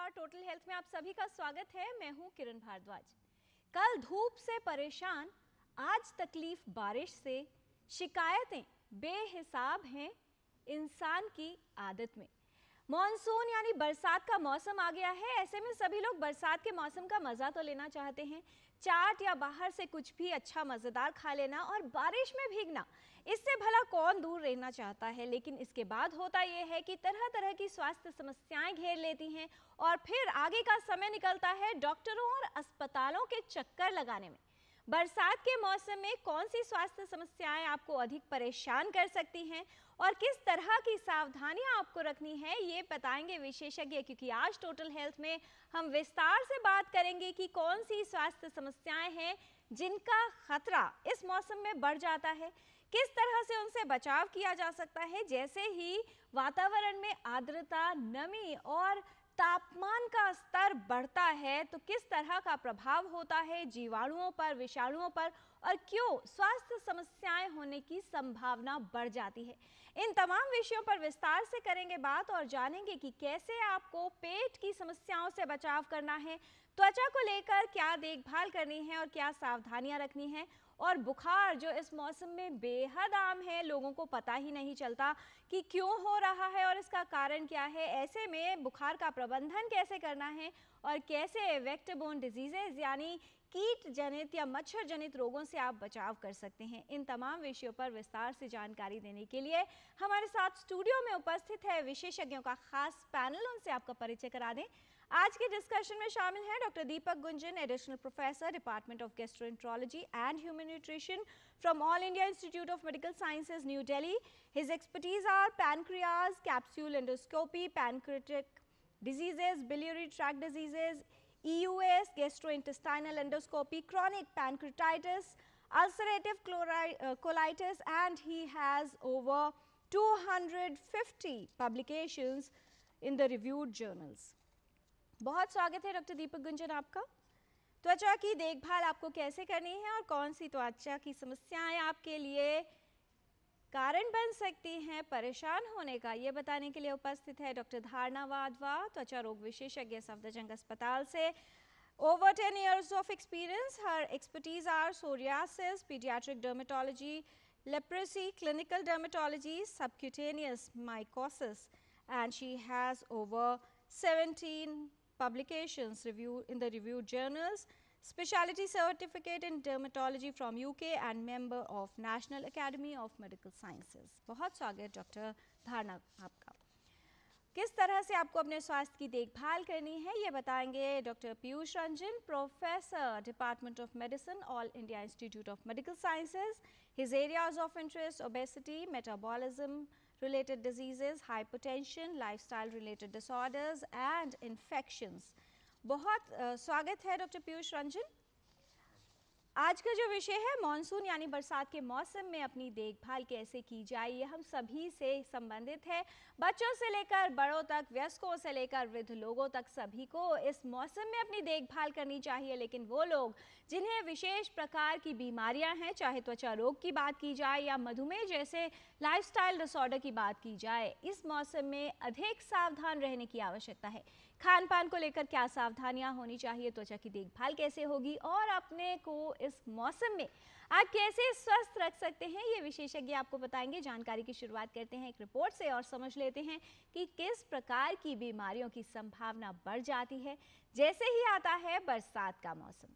नमस्कार। Total health में आप सभी का स्वागत है। मैं हूं किरण भारद्वाज। कल धूप से परेशान, आज तकलीफ बारिश से, शिकायतें बेहिसाब हैं इंसान की आदत में। मॉनसून यानी बरसात का मौसम आ गया है। ऐसे में सभी लोग बरसात के मौसम का मजा तो लेना चाहते हैं। चाट या बाहर से कुछ भी अच्छा मजेदार खा लेना और बारिश में भीगना, इससे भला कौन दूर रहना चाहता है। लेकिन इसके बाद होता यह है कि तरह तरह की स्वास्थ्य समस्याएं घेर लेती हैं और फिर आगे का समय निकलता है डॉक्टरों और अस्पतालों के चक्कर लगाने में। बरसात के मौसम में कौन सी स्वास्थ्य समस्याएं आपको अधिक परेशान कर सकती हैं और किस तरह की सावधानियां आपको रखनी है, ये बताएंगे विशेषज्ञ। क्योंकि आज टोटल हेल्थ में हम विस्तार से बात करेंगे कि कौन सी स्वास्थ्य समस्याएं हैं जिनका खतरा इस मौसम में बढ़ जाता है, किस तरह से उनसे बचाव किया जा सकता है। जैसे ही वातावरण में आर्द्रता, नमी और तापमान का स्तर बढ़ता है तो किस तरह का प्रभाव होता है जीवाणुओं पर, विषाणुओं पर, और क्यों स्वास्थ्य समस्याएं होने की संभावना बढ़ जाती है। इन तमाम विषयों पर विस्तार से करेंगे बात और जानेंगे कि कैसे आपको पेट की समस्याओं से बचाव करना है, त्वचा को लेकर क्या देखभाल करनी है और क्या सावधानियां रखनी है, और बुखार जो इस मौसम में बेहद आम है, लोगों को पता ही नहीं चलता कि क्यों हो रहा है और इसका कारण क्या है। ऐसे में बुखार का प्रबंधन कैसे करना है और कैसे वेक्टर-बोर्न डिजीजेज यानी कीट जनित या मच्छर जनित रोगों से आप बचाव कर सकते हैं। इन तमाम विषयों पर विस्तार से जानकारी देने के लिए हमारे साथ स्टूडियो में उपस्थित है विशेषज्ञों का खास पैनल। उनसे आपका परिचय करा दें। आज के डिस्कशन में शामिल हैं doctor Deepak Gunjan, additional professor, department of gastroenterology and human nutrition from All India Institute of Medical Sciences, New Delhi. His expertise are pancreas, capsule endoscopy, pancreatic diseases, biliary tract diseases, EUS, gastrointestinal endoscopy, chronic pancreatitis, ulcerative colitis, and he has over 250 publications in the reviewed journals. बहुत स्वागत है doctor दीपक गुंजन आपका। त्वचा की देखभाल आपको कैसे करनी है और कौन सी त्वचा की समस्याएं आपके लिए कारण बन सकती हैं परेशान होने का, ये बताने के लिए उपस्थित है डॉक्टर धारणा वाधवा, त्वचा रोग विशेषज्ञ, सफदरजंग अस्पताल से। Over 10 years of experience, her expertise are psoriasis, pediatric dermatology, leprosy, clinical dermatology, subcutaneous mycosis, and she has over 17 publications in the reviewed journals, specialty certificate in dermatology from UK and member of National Academy of Medical Sciences. बहुत स्वागत doctor धारणा आपका। किस तरह से आपको अपने स्वास्थ्य की देखभाल करनी है ये बताएंगे doctor Piyush Ranjan, professor, department of medicine, all India institute of medical sciences. His areas of interest obesity, metabolism related diseases, hypertension, lifestyle related disorders and infections. बहुत स्वागत है डॉक्टर पीयूष रंजन। आज का जो विषय है मॉनसून यानी बरसात के मौसम में अपनी देखभाल कैसे की जाए, ये हम सभी से संबंधित है। बच्चों से लेकर बड़ों तक, वयस्कों से लेकर वृद्ध लोगों तक, सभी को इस मौसम में अपनी देखभाल करनी चाहिए। लेकिन वो लोग जिन्हें विशेष प्रकार की बीमारियां हैं, चाहे त्वचा रोग की बात की जाए या मधुमेह जैसे लाइफस्टाइल डिसऑर्डर की बात की जाए, इस मौसम में अधिक सावधान रहने की आवश्यकता है। खान पान को लेकर क्या सावधानियां होनी चाहिए, त्वचा की देखभाल कैसे होगी और अपने को इस मौसम में आप कैसे स्वस्थ रख सकते हैं, ये विशेषज्ञ आपको बताएंगे। जानकारी की शुरुआत करते हैं एक रिपोर्ट से और समझ लेते हैं कि किस प्रकार की बीमारियों की संभावना बढ़ जाती है जैसे ही आता है बरसात का मौसम।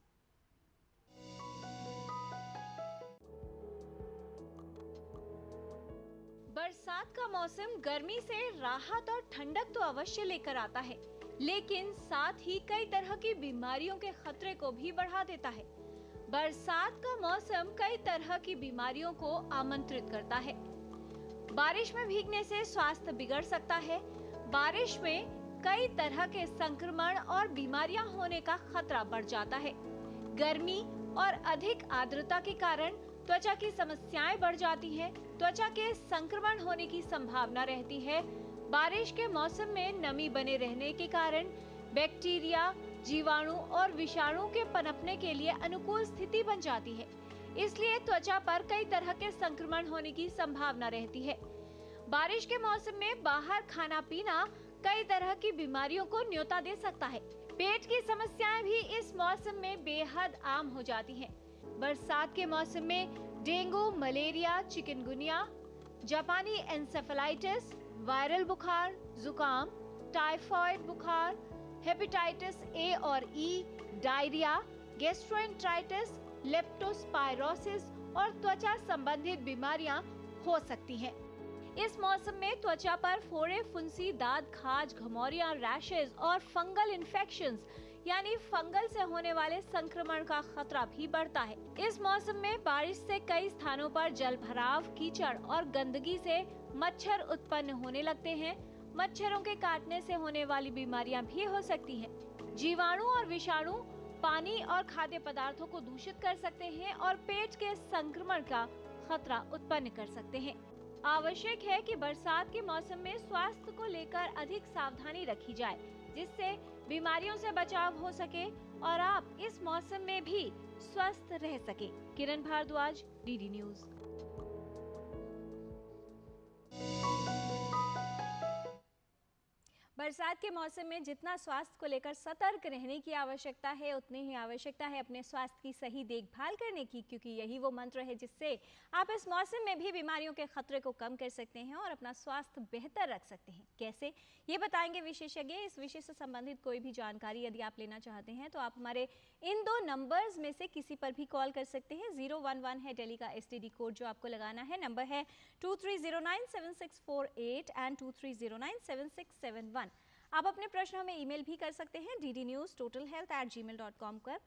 बरसात का मौसम गर्मी से राहत और ठंडक तो अवश्य लेकर आता है, लेकिन साथ ही कई तरह की बीमारियों के खतरे को भी बढ़ा देता है। बरसात का मौसम कई तरह की बीमारियों को आमंत्रित करता है। बारिश में भीगने से स्वास्थ्य बिगड़ सकता है। बारिश में कई तरह के संक्रमण और बीमारियां होने का खतरा बढ़ जाता है। गर्मी और अधिक आर्द्रता के कारण त्वचा की समस्याएं बढ़ जाती है। त्वचा के संक्रमण होने की संभावना रहती है। बारिश के मौसम में नमी बने रहने के कारण बैक्टीरिया, जीवाणु और विषाणु के पनपने के लिए अनुकूल स्थिति बन जाती है। इसलिए त्वचा पर कई तरह के संक्रमण होने की संभावना रहती है। बारिश के मौसम में बाहर खाना पीना कई तरह की बीमारियों को न्योता दे सकता है। पेट की समस्याएं भी इस मौसम में बेहद आम हो जाती हैं। बरसात के मौसम में डेंगू, मलेरिया, चिकनगुनिया, जापानी एन्सेफेलाइटिस, वायरल बुखार, जुकाम, टाइफाइड बुखार, हेपेटाइटिस ए और ई, डायरिया, गैस्ट्रोएंटेराइटिस, लेप्टोस्पायरोसिस और त्वचा संबंधित बीमारियां हो सकती हैं। इस मौसम में त्वचा पर फोड़े, फुंसी, दाद, खाज, घमौरियां, रैशेज और फंगल इन्फेक्शंस यानी फंगल से होने वाले संक्रमण का खतरा भी बढ़ता है। इस मौसम में बारिश से कई स्थानों पर जल भराव, कीचड़ और गंदगी से मच्छर उत्पन्न होने लगते हैं। मच्छरों के काटने से होने वाली बीमारियां भी हो सकती हैं। जीवाणु और विषाणु पानी और खाद्य पदार्थों को दूषित कर सकते हैं और पेट के संक्रमण का खतरा उत्पन्न कर सकते हैं। आवश्यक है कि बरसात के मौसम में स्वास्थ्य को लेकर अधिक सावधानी रखी जाए, जिससे बीमारियों से बचाव हो सके और आप इस मौसम में भी स्वस्थ रह सके। किरण भारद्वाज, डीडी न्यूज। बरसात के मौसम में जितना स्वास्थ्य को लेकर सतर्क रहने की आवश्यकता है, उतनी ही आवश्यकता है अपने स्वास्थ्य की सही देखभाल करने की, क्योंकि यही वो मंत्र है जिससे आप इस मौसम में भी बीमारियों के खतरे को कम कर सकते हैं और अपना स्वास्थ्य बेहतर रख सकते हैं। कैसे, ये बताएंगे विशेषज्ञ। इस विषय से संबंधित कोई भी जानकारी यदि आप लेना चाहते हैं तो आप हमारे इन 2 नंबर्स में से किसी पर भी कॉल कर सकते हैं। 011 है दिल्ली का STD कोड जो आपको लगाना है। नंबर है 23097648 एंड 23097671। आप अपने प्रश्न हमें ईमेल भी कर सकते हैं ddnewstotalhealth@gmail.com पर।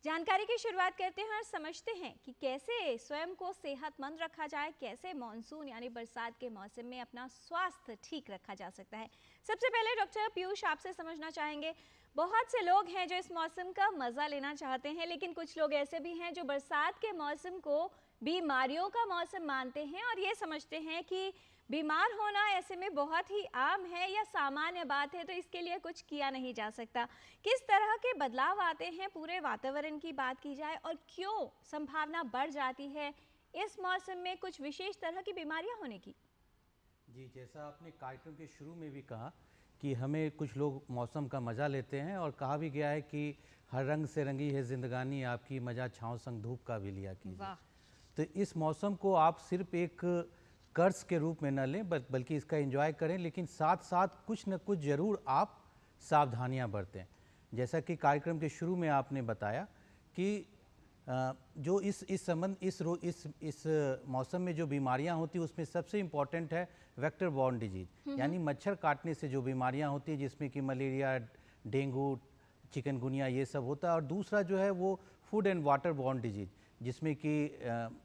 जानकारी की शुरुआत करते हैं और समझते हैं कि कैसे स्वयं को सेहतमंद रखा जाए, कैसे मॉनसून यानी बरसात के मौसम में अपना स्वास्थ्य ठीक रखा जा सकता है। सबसे पहले डॉक्टर पीयूष आपसे समझना चाहेंगे, बहुत से लोग हैं जो इस मौसम का मजा लेना चाहते हैं, लेकिन कुछ लोग ऐसे भी हैं जो बरसात के मौसम को बीमारियों का मौसम मानते हैं और ये समझते हैं कि बीमार होना ऐसे में बहुत ही आम है या सामान्य बात है, तो इसके लिए कुछ किया नहीं जा सकता। किस तरह के बदलाव आते हैं पूरे वातावरण की बात की जाए और क्यों संभावना बढ़ जाती है इस मौसम में कुछ विशेष तरह की बीमारियां होने की? जी, जैसा आपने कार्यक्रम के शुरू में भी कहा कि हमें कुछ लोग मौसम का मज़ा लेते हैं और कहा भी गया है कि हर रंग से रंगी है जिंदगानी, आपकी मज़ा छाँव संग धूप का भी लिया कीजिए। तो इस मौसम को आप सिर्फ एक कर्ज के रूप में न लें, बल्कि इसका एंजॉय करें, लेकिन साथ साथ कुछ न कुछ ज़रूर आप सावधानियां बरतें। जैसा कि कार्यक्रम के शुरू में आपने बताया कि जो इस मौसम में जो बीमारियां होती हैं उसमें सबसे इम्पॉर्टेंट है वेक्टर बॉर्न डिजीज, यानी मच्छर काटने से जो बीमारियां होती हैं, जिसमें कि मलेरिया, डेंगू, चिकनगुनिया ये सब होता है। और दूसरा जो है वो food and water borne disease, जिसमें कि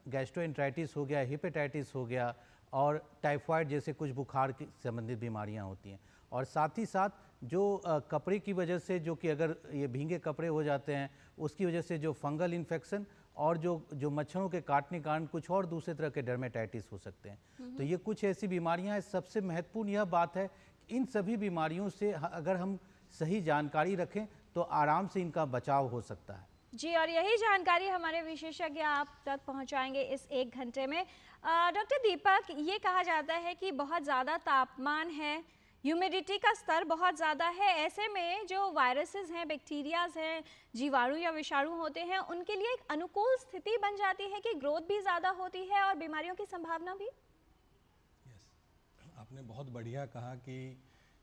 गैस्ट्रोएंटेराइटिस हो गया, हेपेटाइटिस हो गया और टाइफाइड जैसे कुछ बुखार की संबंधित बीमारियां होती हैं। और साथ ही साथ जो कपड़े की वजह से, जो कि अगर ये भींगे कपड़े हो जाते हैं उसकी वजह से जो फंगल इन्फेक्शन और जो मच्छरों के काटने के कारण कुछ और दूसरे तरह के डर्मेटाइटिस हो सकते हैं। तो ये कुछ ऐसी बीमारियां हैं। सबसे महत्वपूर्ण यह बात है कि इन सभी बीमारियों से अगर हम सही जानकारी रखें तो आराम से इनका बचाव हो सकता है। जी, और यही जानकारी हमारे विशेषज्ञ आप तक पहुंचाएंगे इस 1 घंटे में। डॉक्टर दीपक, ये कहा जाता है कि बहुत ज़्यादा तापमान है, ह्यूमिडिटी का स्तर बहुत ज़्यादा है, ऐसे में जो वायरसेस हैं, बैक्टीरियाज हैं, जीवाणु या विषाणु होते हैं, उनके लिए एक अनुकूल स्थिति बन जाती है कि ग्रोथ भी ज़्यादा होती है और बीमारियों की संभावना भी। आपने बहुत बढ़िया कहा कि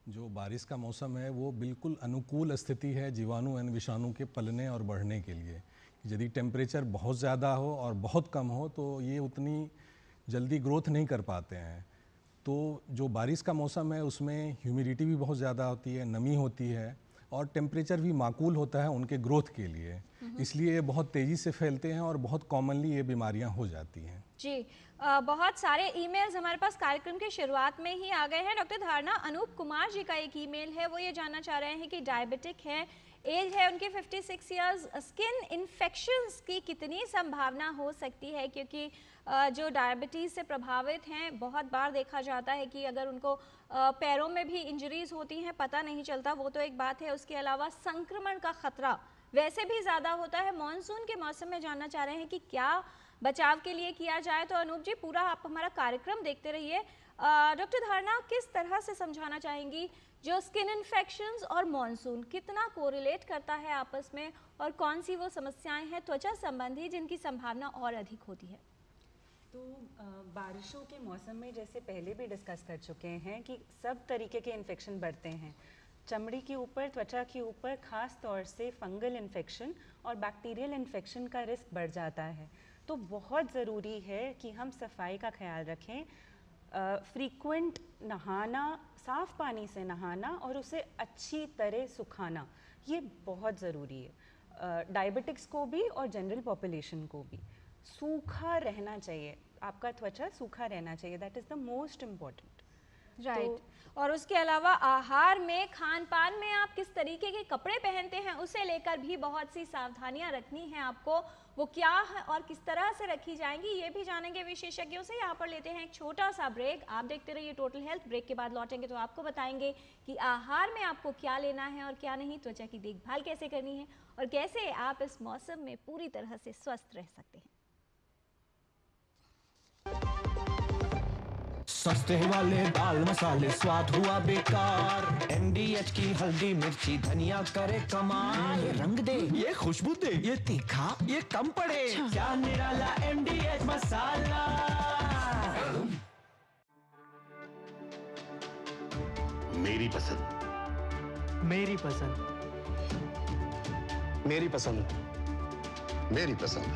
जो बारिश का मौसम है वो बिल्कुल अनुकूल स्थिति है जीवाणु एवं विषाणु के पलने और बढ़ने के लिए। यदि टेम्परेचर बहुत ज़्यादा हो और बहुत कम हो तो ये उतनी जल्दी ग्रोथ नहीं कर पाते हैं। तो जो बारिश का मौसम है उसमें ह्यूमिडिटी भी बहुत ज़्यादा होती है, नमी होती है और टेम्परेचर भी माकूल होता है उनके ग्रोथ के लिए। इसलिए ये बहुत तेज़ी से फैलते हैं और बहुत कॉमनली ये बीमारियां हो जाती हैं। जी, बहुत सारे ईमेल्स हमारे पास कार्यक्रम की शुरुआत में ही आ गए हैं। डॉक्टर धारणा, अनूप कुमार जी का एक ईमेल है, वो ये जानना चाह रहे हैं कि डायबिटिक है, एज है उनकी 56 इयर्स, स्किन इन्फेक्शंस की कितनी संभावना हो सकती है, क्योंकि जो डायबिटीज़ से प्रभावित हैं बहुत बार देखा जाता है कि अगर उनको पैरों में भी इंजरीज होती हैं पता नहीं चलता, वो तो एक बात है। उसके अलावा संक्रमण का खतरा वैसे भी ज़्यादा होता है। मॉनसून के मौसम में जानना चाह रहे हैं कि क्या बचाव के लिए किया जाए। तो अनूप जी, पूरा आप हमारा कार्यक्रम देखते रहिए डॉक्टर धारणा, किस तरह से समझाना चाहेंगी जो स्किन इन्फेक्शंस और मॉनसून कितना कोरिलेट करता है आपस में, और कौन सी वो समस्याएं हैं त्वचा संबंधी जिनकी संभावना और अधिक होती है? तो बारिशों के मौसम में जैसे पहले भी डिस्कस कर चुके हैं कि सब तरीके के इन्फेक्शन बढ़ते हैं। चमड़ी के ऊपर, त्वचा के ऊपर खास तौर से फंगल इन्फेक्शन और बैक्टीरियल इन्फेक्शन का रिस्क बढ़ जाता है। तो बहुत ज़रूरी है कि हम सफाई का ख्याल रखें, फ्रीक्वेंट नहाना, साफ़ पानी से नहाना और उसे अच्छी तरह सुखाना, ये बहुत ज़रूरी है। डायबिटिक्स को भी और जनरल पॉपुलेशन को भी सूखा रहना चाहिए, आपका त्वचा सूखा रहना चाहिए, that is the most important. Right. और उसके अलावा आहार में, खान पान में आप किस तरीके के कपड़े पहनते हैं उसे लेकर भी बहुत सी सावधानियां रखनी है आपको। वो क्या है और किस तरह से रखी जाएंगी ये भी जानेंगे विशेषज्ञों से। यहाँ पर लेते हैं एक छोटा सा ब्रेक। आप देखते रहिए टोटल हेल्थ। ब्रेक के बाद लौटेंगे तो आपको बताएंगे कि आहार में आपको क्या लेना है और क्या नहीं, त्वचा की देखभाल कैसे करनी है और कैसे आप इस मौसम में पूरी तरह से स्वस्थ रह सकते हैं। सस्ते वाले दाल मसाले स्वाद हुआ बेकार, MDH की हल्दी मिर्ची धनिया करे कमाल, ये रंग दे, ये खुशबू दे, ये तीखा, ये कम पड़े, क्या निराला MDH मसाला। मेरी पसंद, मेरी पसंद, मेरी पसंद, मेरी पसंद,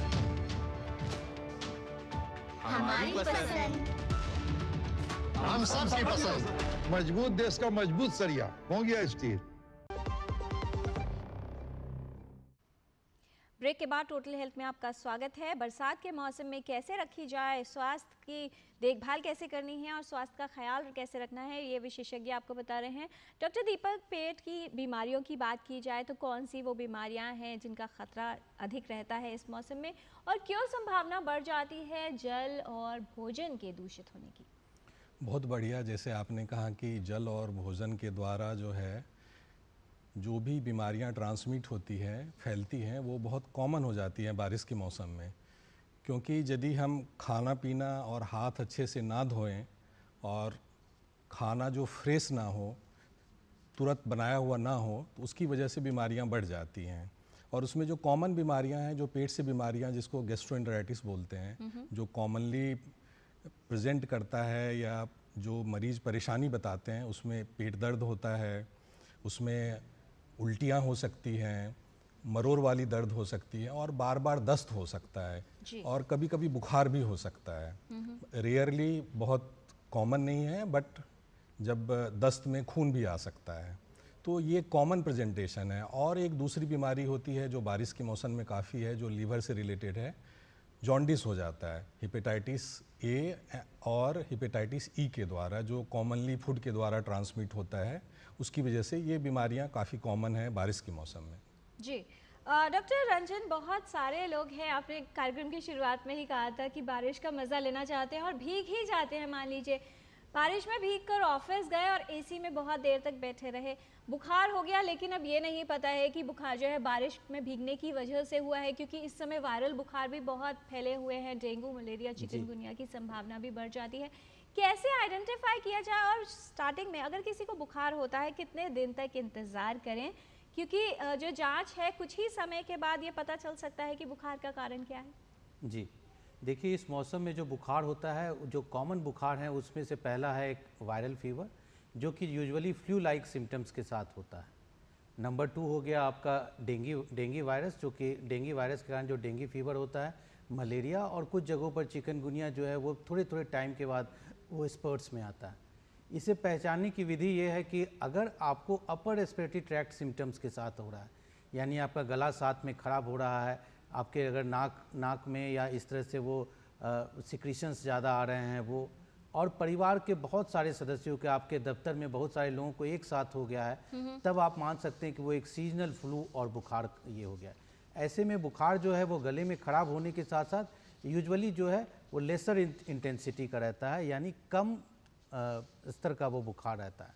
हमारी पसंद, हम सबकी पसंद। मजबूत देश का मजबूत सरिया हो गया स्टील। ब्रेक के बाद टोटल हेल्थ में आपका स्वागत है। बरसात के मौसम में कैसे रखी जाए, स्वास्थ्य की देखभाल कैसे करनी है और स्वास्थ्य का ख्याल कैसे रखना है, ये विशेषज्ञ आपको बता रहे हैं। डॉक्टर दीपक, पेट की बीमारियों की बात की जाए तो कौन सी वो बीमारियां हैं जिनका खतरा अधिक रहता है इस मौसम में, और क्यों संभावना बढ़ जाती है जल और भोजन के दूषित होने की? बहुत बढ़िया। जैसे आपने कहा कि जल और भोजन के द्वारा जो है जो भी बीमारियां ट्रांसमिट होती हैं, फैलती हैं, वो बहुत कॉमन हो जाती हैं बारिश के मौसम में। क्योंकि यदि हम खाना पीना और हाथ अच्छे से ना धोएं और खाना जो फ्रेश ना हो, तुरंत बनाया हुआ ना हो, तो उसकी वजह से बीमारियां बढ़ जाती हैं। और उसमें जो कॉमन बीमारियां हैं, जो पेट से बीमारियां जिसको गैस्ट्रोएंटेराइटिस बोलते हैं, जो कॉमनली प्रेजेंट करता है या जो मरीज़ परेशानी बताते हैं, उसमें पेट दर्द होता है, उसमें उल्टियाँ हो सकती हैं, मरोड़ वाली दर्द हो सकती है और बार बार दस्त हो सकता है और कभी कभी बुखार भी हो सकता है। रेयरली, बहुत कॉमन नहीं है, बट जब दस्त में खून भी आ सकता है। तो ये कॉमन प्रेजेंटेशन है। और एक दूसरी बीमारी होती है जो बारिश के मौसम में काफ़ी है, जो लीवर से रिलेटेड है, जॉन्डिस हो जाता है हेपेटाइटिस ए और हेपेटाइटिस ई के द्वारा, जो कॉमनली फूड के द्वारा ट्रांसमिट होता है। उसकी वजह से ये बीमारियां काफ़ी कॉमन है बारिश के मौसम में। जी डॉक्टर रंजन, बहुत सारे लोग हैं, आपने कार्यक्रम की शुरुआत में ही कहा था कि बारिश का मज़ा लेना चाहते हैं और भीग ही जाते हैं। मान लीजिए बारिश में भीग कर ऑफिस गए और एसी में बहुत देर तक बैठे रहे, बुखार हो गया, लेकिन अब ये नहीं पता है कि बुखार जो है बारिश में भीगने की वजह से हुआ है, क्योंकि इस समय वायरल बुखार भी बहुत फैले हुए हैं, डेंगू, मलेरिया, चिकनगुनिया की संभावना भी बढ़ जाती है। कैसे आइडेंटिफाई किया जाए, और स्टार्टिंग में अगर किसी को बुखार होता है कितने दिन तक इंतज़ार करें, क्योंकि जो जाँच है कुछ ही समय के बाद ये पता चल सकता है कि बुखार का कारण क्या है? जी देखिए, इस मौसम में जो बुखार होता है, जो कॉमन बुखार है, उसमें से पहला है एक वायरल फीवर, जो कि यूजुअली फ्लू लाइक सिम्टम्स के साथ होता है। नंबर 2 हो गया आपका डेंगू वायरस, जो कि डेंगू वायरस के कारण जो डेंगू फीवर होता है, मलेरिया, और कुछ जगहों पर चिकनगुनिया जो है वो थोड़े थोड़े टाइम के बाद वो स्पर्ट्स में आता है। इसे पहचानने की विधि ये है कि अगर आपको अपर रेस्पिरेटरी ट्रैक्ट सिम्टम्स के साथ हो रहा है, यानी आपका गला साथ में ख़राब हो रहा है, आपके अगर नाक में या इस तरह से वो सिक्रीशंस ज़्यादा आ रहे हैं वो, और परिवार के बहुत सारे सदस्यों के, आपके दफ्तर में बहुत सारे लोगों को एक साथ हो गया है, तब आप मान सकते हैं कि वो एक सीजनल फ्लू और बुखार ये हो गया है। ऐसे में बुखार जो है वो गले में ख़राब होने के साथ साथ यूजुअली जो है वो लेसर इंटेंसिटी का रहता है, यानी कम स्तर का वो बुखार रहता है,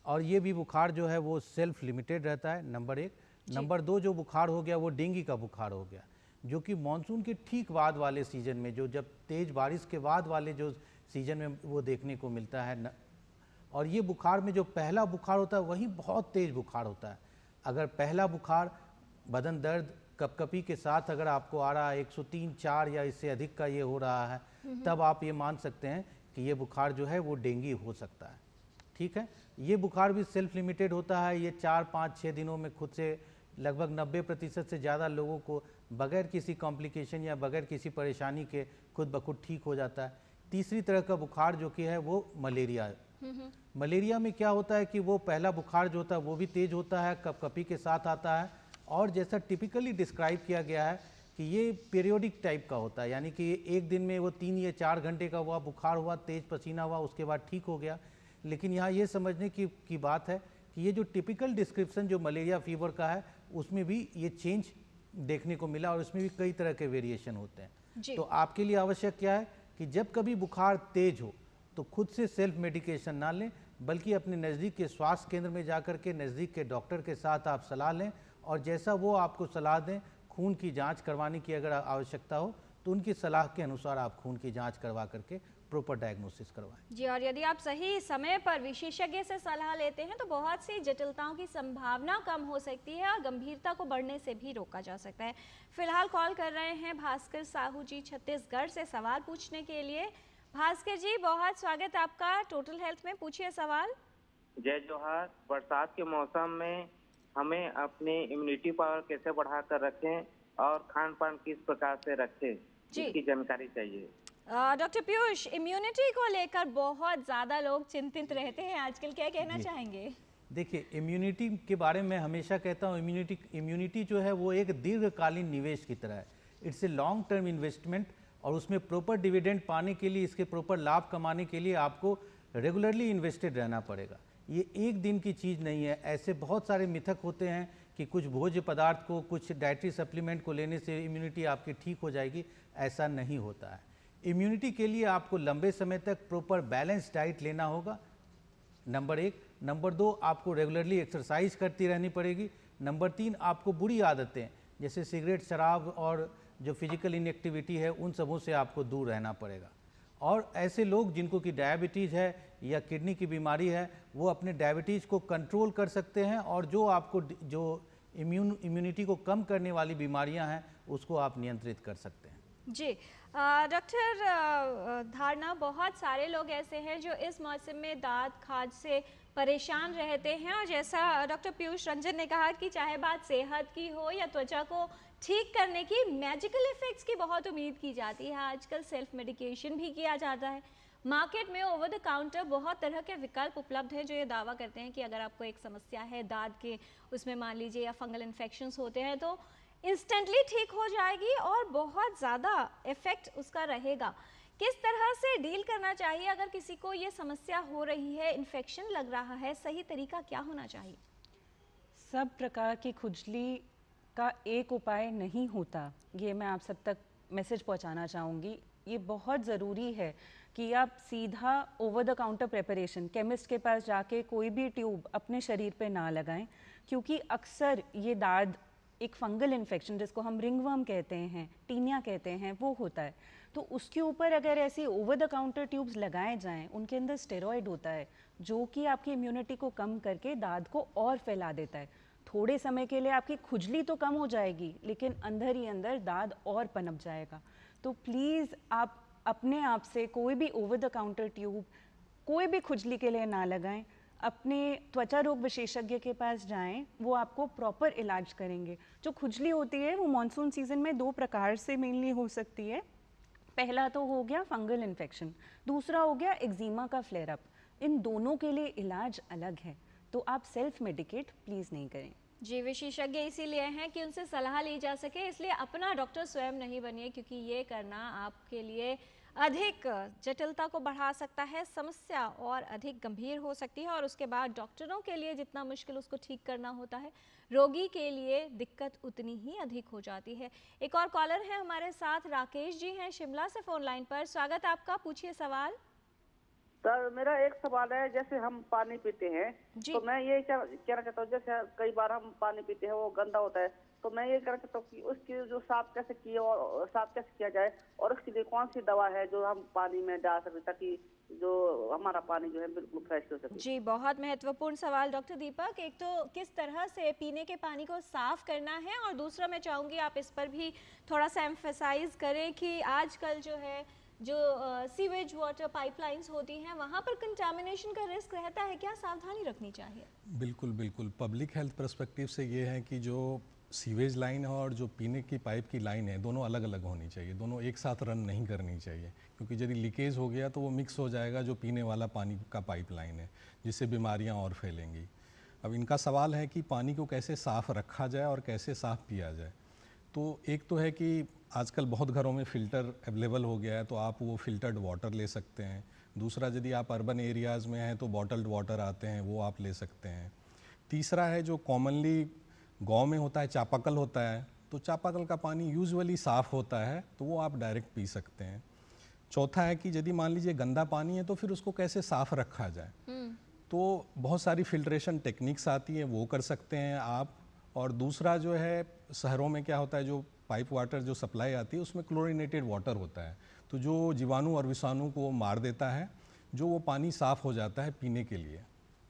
और ये भी बुखार जो है वो सेल्फ लिमिटेड रहता है, नंबर 1। नंबर 2 जो बुखार हो गया वो डेंगू का बुखार हो गया, जो कि मानसून के ठीक बाद वाले सीजन में, जो जब तेज़ बारिश के बाद वाले जो सीजन में वो देखने को मिलता है। और ये बुखार में जो पहला बुखार होता है वही बहुत तेज़ बुखार होता है। अगर पहला बुखार बदन दर्द कपकपी के साथ अगर आपको आ रहा है 103-4 या इससे अधिक का ये हो रहा है, तब आप ये मान सकते हैं कि ये बुखार जो है वो डेंगू हो सकता है। ठीक है, ये बुखार भी सेल्फ लिमिटेड होता है। ये 4-5-6 दिनों में खुद से लगभग 90% से ज़्यादा लोगों को बगैर किसी कॉम्प्लिकेशन या बगैर किसी परेशानी के खुद ब खुद ठीक हो जाता है। तीसरी तरह का बुखार जो कि है वो मलेरिया है। मलेरिया में क्या होता है कि वो पहला बुखार जो होता है वो भी तेज़ होता है, कपकपी के साथ आता है, और जैसा टिपिकली डिस्क्राइब किया गया है कि ये पीरियोडिक टाइप का होता है, यानी कि एक दिन में वो 3 या 4 घंटे का हुआ बुखार हुआ, तेज़ पसीना हुआ, उसके बाद ठीक हो गया। लेकिन यहाँ ये समझने की बात है कि ये जो टिपिकल डिस्क्रिप्शन जो मलेरिया फीवर का है उसमें भी ये चेंज देखने को मिला और उसमें भी कई तरह के वेरिएशन होते हैं। तो आपके लिए आवश्यक क्या है कि जब कभी बुखार तेज हो तो खुद से सेल्फ मेडिकेशन ना लें, बल्कि अपने नज़दीक के स्वास्थ्य केंद्र में जाकर के नज़दीक के डॉक्टर के साथ आप सलाह लें, और जैसा वो आपको सलाह दें, खून की जांच करवाने की अगर आवश्यकता हो तो उनकी सलाह के अनुसार आप खून की जांच करवा करके प्रॉपर डायग्नोसिस करवाएं। जी, और यदि आप सही समय पर विशेषज्ञ से सलाह लेते हैं तो बहुत सी जटिलताओं की संभावना कम हो सकती है और गंभीरता को बढ़ने से भी रोका जा सकता है। फिलहाल कॉल कर रहे हैं भास्कर साहू जी छत्तीसगढ़ से सवाल पूछने के लिए। भास्कर जी, बहुत स्वागत आपका टोटल हेल्थ में, पूछिए सवाल। जय जोहार। बरसात के मौसम में हमें अपनी इम्यूनिटी पावर कैसे बढ़ा कर रखें और खान पान किस प्रकार से रखें, इसकी जानकारी चाहिए। डॉक्टर पीयूष, इम्यूनिटी को लेकर बहुत ज़्यादा लोग चिंतित रहते हैं आजकल, क्या कहना चाहेंगे? देखिए, इम्यूनिटी के बारे में हमेशा कहता हूँ, इम्यूनिटी जो है वो एक दीर्घकालीन निवेश की तरह है। It's a long term investment, और उसमें प्रॉपर डिविडेंड पाने के लिए, इसके प्रॉपर लाभ कमाने के लिए आपको रेगुलरली इन्वेस्टेड रहना पड़ेगा। ये एक दिन की चीज़ नहीं है। ऐसे बहुत सारे मिथक होते हैं कि कुछ भोज्य पदार्थ को, कुछ डाइटरी सप्लीमेंट को लेने से इम्यूनिटी आपकी ठीक हो जाएगी, ऐसा नहीं होता है। इम्यूनिटी के लिए आपको लंबे समय तक प्रॉपर बैलेंस डाइट लेना होगा, नंबर 1। नंबर 2, आपको रेगुलरली एक्सरसाइज करती रहनी पड़ेगी। नंबर 3, आपको बुरी आदतें जैसे सिगरेट, शराब और जो फिजिकल इनएक्टिविटी है उन सबों से आपको दूर रहना पड़ेगा। और ऐसे लोग जिनको कि डायबिटीज़ है या किडनी की बीमारी है, वो अपने डायबिटीज़ को कंट्रोल कर सकते हैं, और जो आपको जो इम्यूनिटी को कम करने वाली बीमारियां हैं उसको आप नियंत्रित कर सकते हैं। जी डॉक्टर, धारणा, बहुत सारे लोग ऐसे हैं जो इस मौसम में दांत खाज से परेशान रहते हैं, और जैसा डॉक्टर पीयूष रंजन ने कहा कि चाहे बात सेहत की हो या त्वचा को ठीक करने की, मैजिकल इफेक्ट्स की बहुत उम्मीद की जाती है। आजकल सेल्फ मेडिकेशन भी किया जाता है। मार्केट में ओवर द काउंटर बहुत तरह के विकल्प उपलब्ध हैं जो ये दावा करते हैं कि अगर आपको एक समस्या है दांत के, उसमें मान लीजिए या फंगल इन्फेक्शंस होते हैं, तो इंस्टेंटली ठीक हो जाएगी और बहुत ज़्यादा इफेक्ट उसका रहेगा। किस तरह से डील करना चाहिए अगर किसी को ये समस्या हो रही है, इन्फेक्शन लग रहा है, सही तरीका क्या होना चाहिए? सब प्रकार की खुजली का एक उपाय नहीं होता, ये मैं आप सब तक मैसेज पहुंचाना चाहूँगी। ये बहुत ज़रूरी है कि आप सीधा over the counter preparation chemist के पास जाके कोई भी ट्यूब अपने शरीर पे ना लगाएं, क्योंकि अक्सर ये दाद एक फंगल इन्फेक्शन जिसको हम रिंगवर्म कहते हैं, टीनिया कहते हैं, वो होता है। तो उसके ऊपर अगर ऐसी ओवर द काउंटर ट्यूब्स लगाए जाएं, उनके अंदर स्टेरॉयड होता है जो कि आपकी इम्यूनिटी को कम करके दाद को और फैला देता है। थोड़े समय के लिए आपकी खुजली तो कम हो जाएगी, लेकिन अंदर ही अंदर दाद और पनप जाएगा। तो प्लीज़ आप अपने आप से कोई भी ओवर द काउंटर ट्यूब कोई भी खुजली के लिए ना लगाएं। अपने त्वचा रोग विशेषज्ञ के पास जाएं, वो आपको प्रॉपर इलाज करेंगे। जो खुजली होती है वो मॉनसून सीजन में 2 प्रकार से मेनली हो सकती है। पहला तो हो गया फंगल इन्फेक्शन, दूसरा हो गया एक्जिमा का फ्लेयर अप। इन दोनों के लिए इलाज अलग है, तो आप सेल्फ मेडिकेट प्लीज़ नहीं करें। जी, विशेषज्ञ इसीलिए हैं कि उनसे सलाह ली जा सके, इसलिए अपना डॉक्टर स्वयं नहीं बनिए, क्योंकि ये करना आपके लिए अधिक जटिलता को बढ़ा सकता है, समस्या और अधिक गंभीर हो सकती है, और उसके बाद डॉक्टरों के लिए जितना मुश्किल उसको ठीक करना होता है, रोगी के लिए दिक्कत उतनी ही अधिक हो जाती है। एक और कॉलर है हमारे साथ, राकेश जी हैं शिमला से फोन लाइन पर। स्वागत आपका, पूछिए सवाल। सर, मेरा एक सवाल है, जैसे हम पानी पीते हैं तो मैं ये कहना चाहता हूँ, जैसे कई बार हम पानी पीते हैं वो गंदा होता है, तो मैं ये कहना चाहता हूँ कि उसकी जो साफ कैसे किया जाए और उसके लिए कौन सी दवा है जो हम पानी में डाल सकते ताकि जो हमारा पानी जो है बिल्कुल फ्रेश हो सके। जी, बहुत महत्वपूर्ण सवाल डॉक्टर दीपक। एक तो किस तरह से पीने के पानी को साफ करना है, और दूसरा मैं चाहूँगी आप इस पर भी थोड़ा सा एम्फेसाइज करें कि आजकल जो है जो सीवेज वाटर पाइपलाइंस होती हैं वहाँ पर कंटामिनेशन का रिस्क रहता है, क्या सावधानी रखनी चाहिए? बिल्कुल बिल्कुल, पब्लिक हेल्थ पर्सपेक्टिव से ये है कि जो सीवेज लाइन है और जो पीने की पाइप की लाइन है दोनों अलग अलग होनी चाहिए, दोनों एक साथ रन नहीं करनी चाहिए, क्योंकि यदि लीकेज हो गया तो वो मिक्स हो जाएगा जो पीने वाला पानी का पाइप लाइन है, जिससे बीमारियां और फैलेंगी। अब इनका सवाल है कि पानी को कैसे साफ़ रखा जाए और कैसे साफ़ पिया जाए। तो एक तो है कि आजकल बहुत घरों में फ़िल्टर अवेलेबल हो गया है, तो आप वो फ़िल्टर्ड वाटर ले सकते हैं। दूसरा, यदि आप अर्बन एरियाज़ में हैं तो बॉटल्ड वाटर आते हैं, वो आप ले सकते हैं। तीसरा है जो कॉमनली गांव में होता है, चापाकल होता है, तो चापाकल का पानी यूजुअली साफ़ होता है, तो वो आप डायरेक्ट पी सकते हैं। चौथा है कि यदि मान लीजिए गंदा पानी है तो फिर उसको कैसे साफ़ रखा जाए। तो बहुत सारी फिल्ट्रेशन टेक्निक्स आती हैं, वो कर सकते हैं आप। और दूसरा जो है, शहरों में क्या होता है, जो पाइप वाटर जो सप्लाई आती है उसमें क्लोरिनेटेड वाटर होता है, तो जो जीवाणु और विषाणु को मार देता है, जो वो पानी साफ़ हो जाता है पीने के लिए।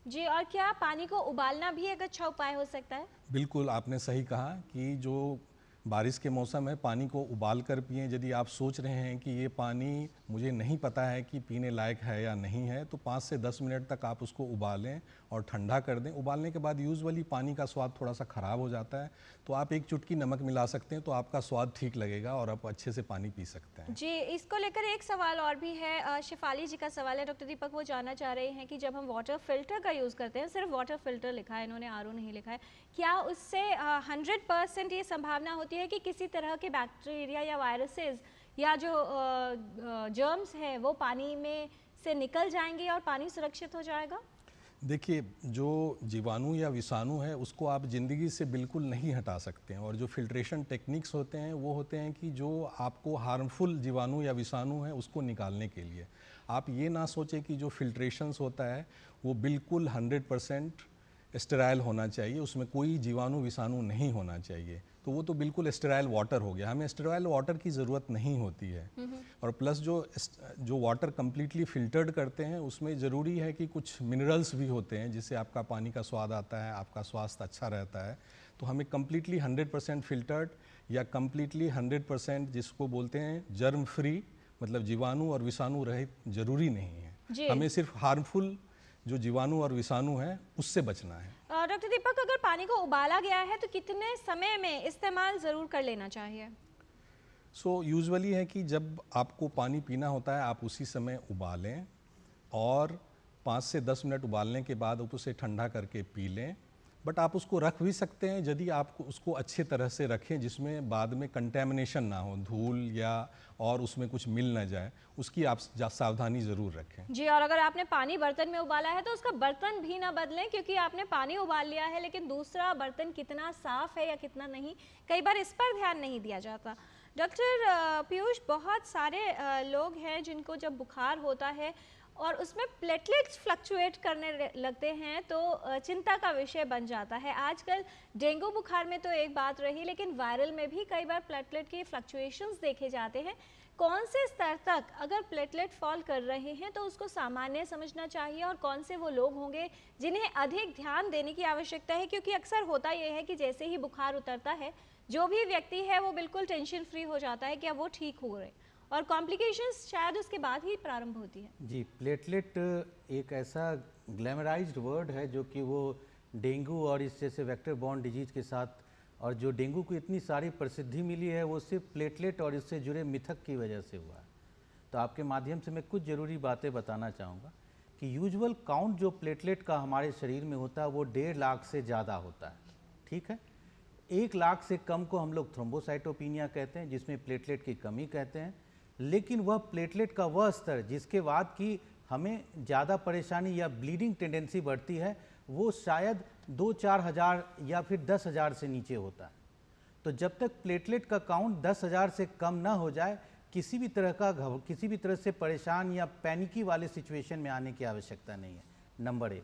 जी, और क्या पानी को उबालना भी एक अच्छा उपाय हो सकता है? बिल्कुल, आपने सही कहा कि जो बारिश के मौसम है पानी को उबाल कर पिएं। यदि आप सोच रहे हैं कि ये पानी मुझे नहीं पता है कि पीने लायक है या नहीं है, तो 5 से 10 मिनट तक आप उसको उबालें और ठंडा कर दें। उबालने के बाद यूजुअली पानी का स्वाद थोड़ा सा ख़राब हो जाता है, तो आप एक चुटकी नमक मिला सकते हैं, तो आपका स्वाद ठीक लगेगा और आप अच्छे से पानी पी सकते हैं। जी, इसको लेकर एक सवाल और भी है, शिफाली जी का सवाल है। डॉक्टर दीपक वो जानना चाह रहे हैं कि जब हम वाटर फिल्टर का यूज़ करते हैं, सिर्फ वाटर फिल्टर लिखा है इन्होंने, आरओ नहीं लिखा है, क्या उससे 100% ये संभावना होती है कि किसी तरह के बैक्टीरिया या वायरसेस या जो जर्म्स हैं वो पानी में से निकल जाएंगे और पानी सुरक्षित हो जाएगा? देखिए, जो जीवाणु या विषाणु है उसको आप ज़िंदगी से बिल्कुल नहीं हटा सकते हैं, और जो फिल्ट्रेशन टेक्निक्स होते हैं वो होते हैं कि जो आपको हार्मफुल जीवाणु या विषाणु है उसको निकालने के लिए। आप ये ना सोचें कि जो फिल्ट्रेशंस होता है वो बिल्कुल 100% स्टेराइल होना चाहिए, उसमें कोई जीवाणु विषाणु नहीं होना चाहिए, तो वो तो बिल्कुल स्टेराइल वाटर हो गया। हमें स्टेराइल वाटर की ज़रूरत नहीं होती है। और प्लस जो वाटर कम्प्लीटली फ़िल्टर्ड करते हैं उसमें ज़रूरी है कि कुछ मिनरल्स भी होते हैं जिससे आपका पानी का स्वाद आता है, आपका स्वास्थ्य अच्छा रहता है। तो हमें कम्प्लीटली 100% फ़िल्टर्ड या कम्प्लीटली 100% जिसको बोलते हैं जर्म फ्री, मतलब जीवाणु और विषाणु रहित ज़रूरी नहीं है। हमें सिर्फ हार्मफुल जो जीवाणु और विषाणु है उससे बचना है। डॉक्टर दीपक, अगर पानी को उबाला गया है तो कितने समय में इस्तेमाल ज़रूर कर लेना चाहिए? यूजुअली है कि जब आपको पानी पीना होता है आप उसी समय उबालें, और 5 से 10 मिनट उबालने के बाद आप उसे ठंडा करके पी लें। बट आप उसको रख भी सकते हैं यदि आप उसको अच्छे तरह से रखें जिसमें बाद में कंटेमिनेशन ना हो, धूल या और उसमें कुछ मिल ना जाए, उसकी आप सावधानी ज़रूर रखें। जी, और अगर आपने पानी बर्तन में उबाला है तो उसका बर्तन भी ना बदलें, क्योंकि आपने पानी उबाल लिया है लेकिन दूसरा बर्तन कितना साफ़ है या कितना नहीं, कई बार इस पर ध्यान नहीं दिया जाता। डॉक्टर पीयूष, बहुत सारे लोग हैं जिनको जब बुखार होता है और उसमें प्लेटलेट्स फ्लक्चुएट करने लगते हैं तो चिंता का विषय बन जाता है। आजकल डेंगू बुखार में तो एक बात रही, लेकिन वायरल में भी कई बार प्लेटलेट के फ्लक्चुएशंस देखे जाते हैं। कौन से स्तर तक अगर प्लेटलेट फॉल कर रहे हैं तो उसको सामान्य समझना चाहिए, और कौन से वो लोग होंगे जिन्हें अधिक ध्यान देने की आवश्यकता है? क्योंकि अक्सर होता यह है कि जैसे ही बुखार उतरता है जो भी व्यक्ति है वो बिल्कुल टेंशन फ्री हो जाता है कि अब वो ठीक हो रहे, और कॉम्प्लिकेशंस शायद उसके बाद ही प्रारंभ होती है। जी, प्लेटलेट एक ऐसा ग्लैमराइज्ड वर्ड है जो कि वो डेंगू और इस जैसे वेक्टर बॉर्न डिजीज के साथ, और जो डेंगू को इतनी सारी प्रसिद्धि मिली है वो सिर्फ प्लेटलेट और इससे जुड़े मिथक की वजह से हुआ है। तो आपके माध्यम से मैं कुछ ज़रूरी बातें बताना चाहूँगा कि यूजुअल काउंट जो प्लेटलेट का हमारे शरीर में होता है वो 1.5 लाख से ज़्यादा होता है, ठीक है। 1 लाख से कम को हम लोग थ्रोम्बोसाइटोपिनिया कहते हैं, जिसमें प्लेटलेट की कमी कहते हैं। लेकिन वह प्लेटलेट का वह स्तर जिसके बाद की हमें ज़्यादा परेशानी या ब्लीडिंग टेंडेंसी बढ़ती है वो शायद 2-4 हज़ार या फिर 10 हज़ार से नीचे होता है। तो जब तक प्लेटलेट का काउंट 10 हज़ार से कम ना हो जाए, किसी भी तरह से परेशान या पैनिकी वाले सिचुएशन में आने की आवश्यकता नहीं है, नंबर 1।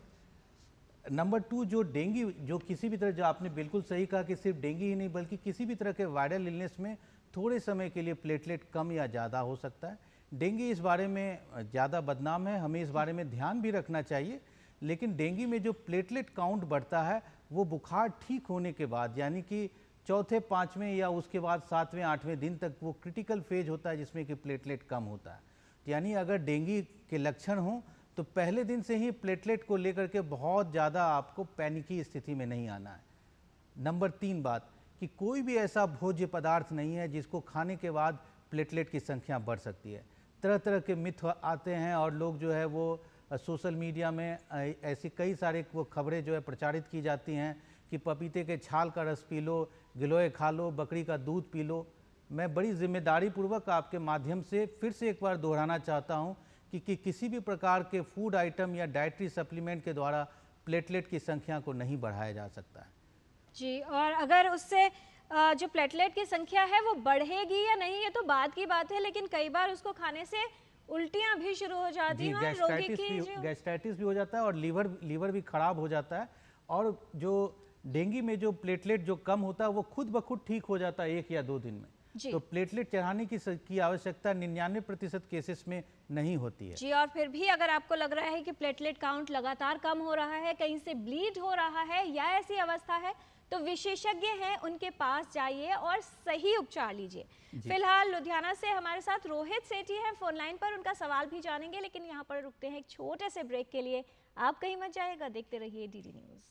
नंबर 2 जो डेंगू, जो किसी भी तरह, जो आपने बिल्कुल सही कहा कि सिर्फ डेंगू ही नहीं बल्कि किसी भी तरह के वायरल इलनेस में थोड़े समय के लिए प्लेटलेट कम या ज़्यादा हो सकता है। डेंगू इस बारे में ज़्यादा बदनाम है, हमें इस बारे में ध्यान भी रखना चाहिए। लेकिन डेंगू में जो प्लेटलेट काउंट बढ़ता है वो बुखार ठीक होने के बाद, यानी कि चौथे, पाँचवें या उसके बाद 7वें, 8वें दिन तक वो क्रिटिकल फेज होता है जिसमें कि प्लेटलेट कम होता है। यानी अगर डेंगू के लक्षण हों तो पहले दिन से ही प्लेटलेट को लेकर के बहुत ज़्यादा आपको पैनिकी स्थिति में नहीं आना है। नंबर 3 बात कि कोई भी ऐसा भोज्य पदार्थ नहीं है जिसको खाने के बाद प्लेटलेट की संख्या बढ़ सकती है। तरह तरह के मिथ आते हैं और लोग जो है वो सोशल मीडिया में ऐसी कई सारे वो खबरें जो है प्रचारित की जाती हैं कि पपीते के छाल का रस पी लो, गिलोय खा लो, बकरी का दूध पी लो। मैं बड़ी जिम्मेदारी पूर्वक आपके माध्यम से फिर से एक बार दोहराना चाहता हूं कि किसी भी प्रकार के फूड आइटम या डाइटरी सप्लीमेंट के द्वारा प्लेटलेट की संख्या को नहीं बढ़ाया जा सकता है। जी, और अगर उससे जो प्लेटलेट की संख्या है वो बढ़ेगी या नहीं ये तो बात की बात है, लेकिन कई बार उसको खाने से उल्टियां भी शुरू हो जाती हैं, गैस्ट्राइटिस भी हो जाता है और लीवर भी खराब हो जाता है। और जो डेंगू में जो प्लेटलेट जो कम होता है वो खुद ब खुद ठीक हो जाता है 1 या 2 दिन में। तो प्लेटलेट चढ़ाने की आवश्यकता 99% केसेस में नहीं होती है। जी, और फिर भी अगर आपको लग रहा है कि प्लेटलेट काउंट लगातार कम हो रहा है, कहीं से ब्लीड हो रहा है या ऐसी अवस्था है, तो विशेषज्ञ हैं उनके पास जाइए और सही उपचार लीजिए। फिलहाल लुधियाना से हमारे साथ रोहित सेठी हैं फोन लाइन पर, उनका सवाल भी जानेंगे, लेकिन यहाँ पर रुकते हैं एक छोटे से ब्रेक के लिए। आप कहीं मत जाइएगा, देखते रहिए डीडी न्यूज।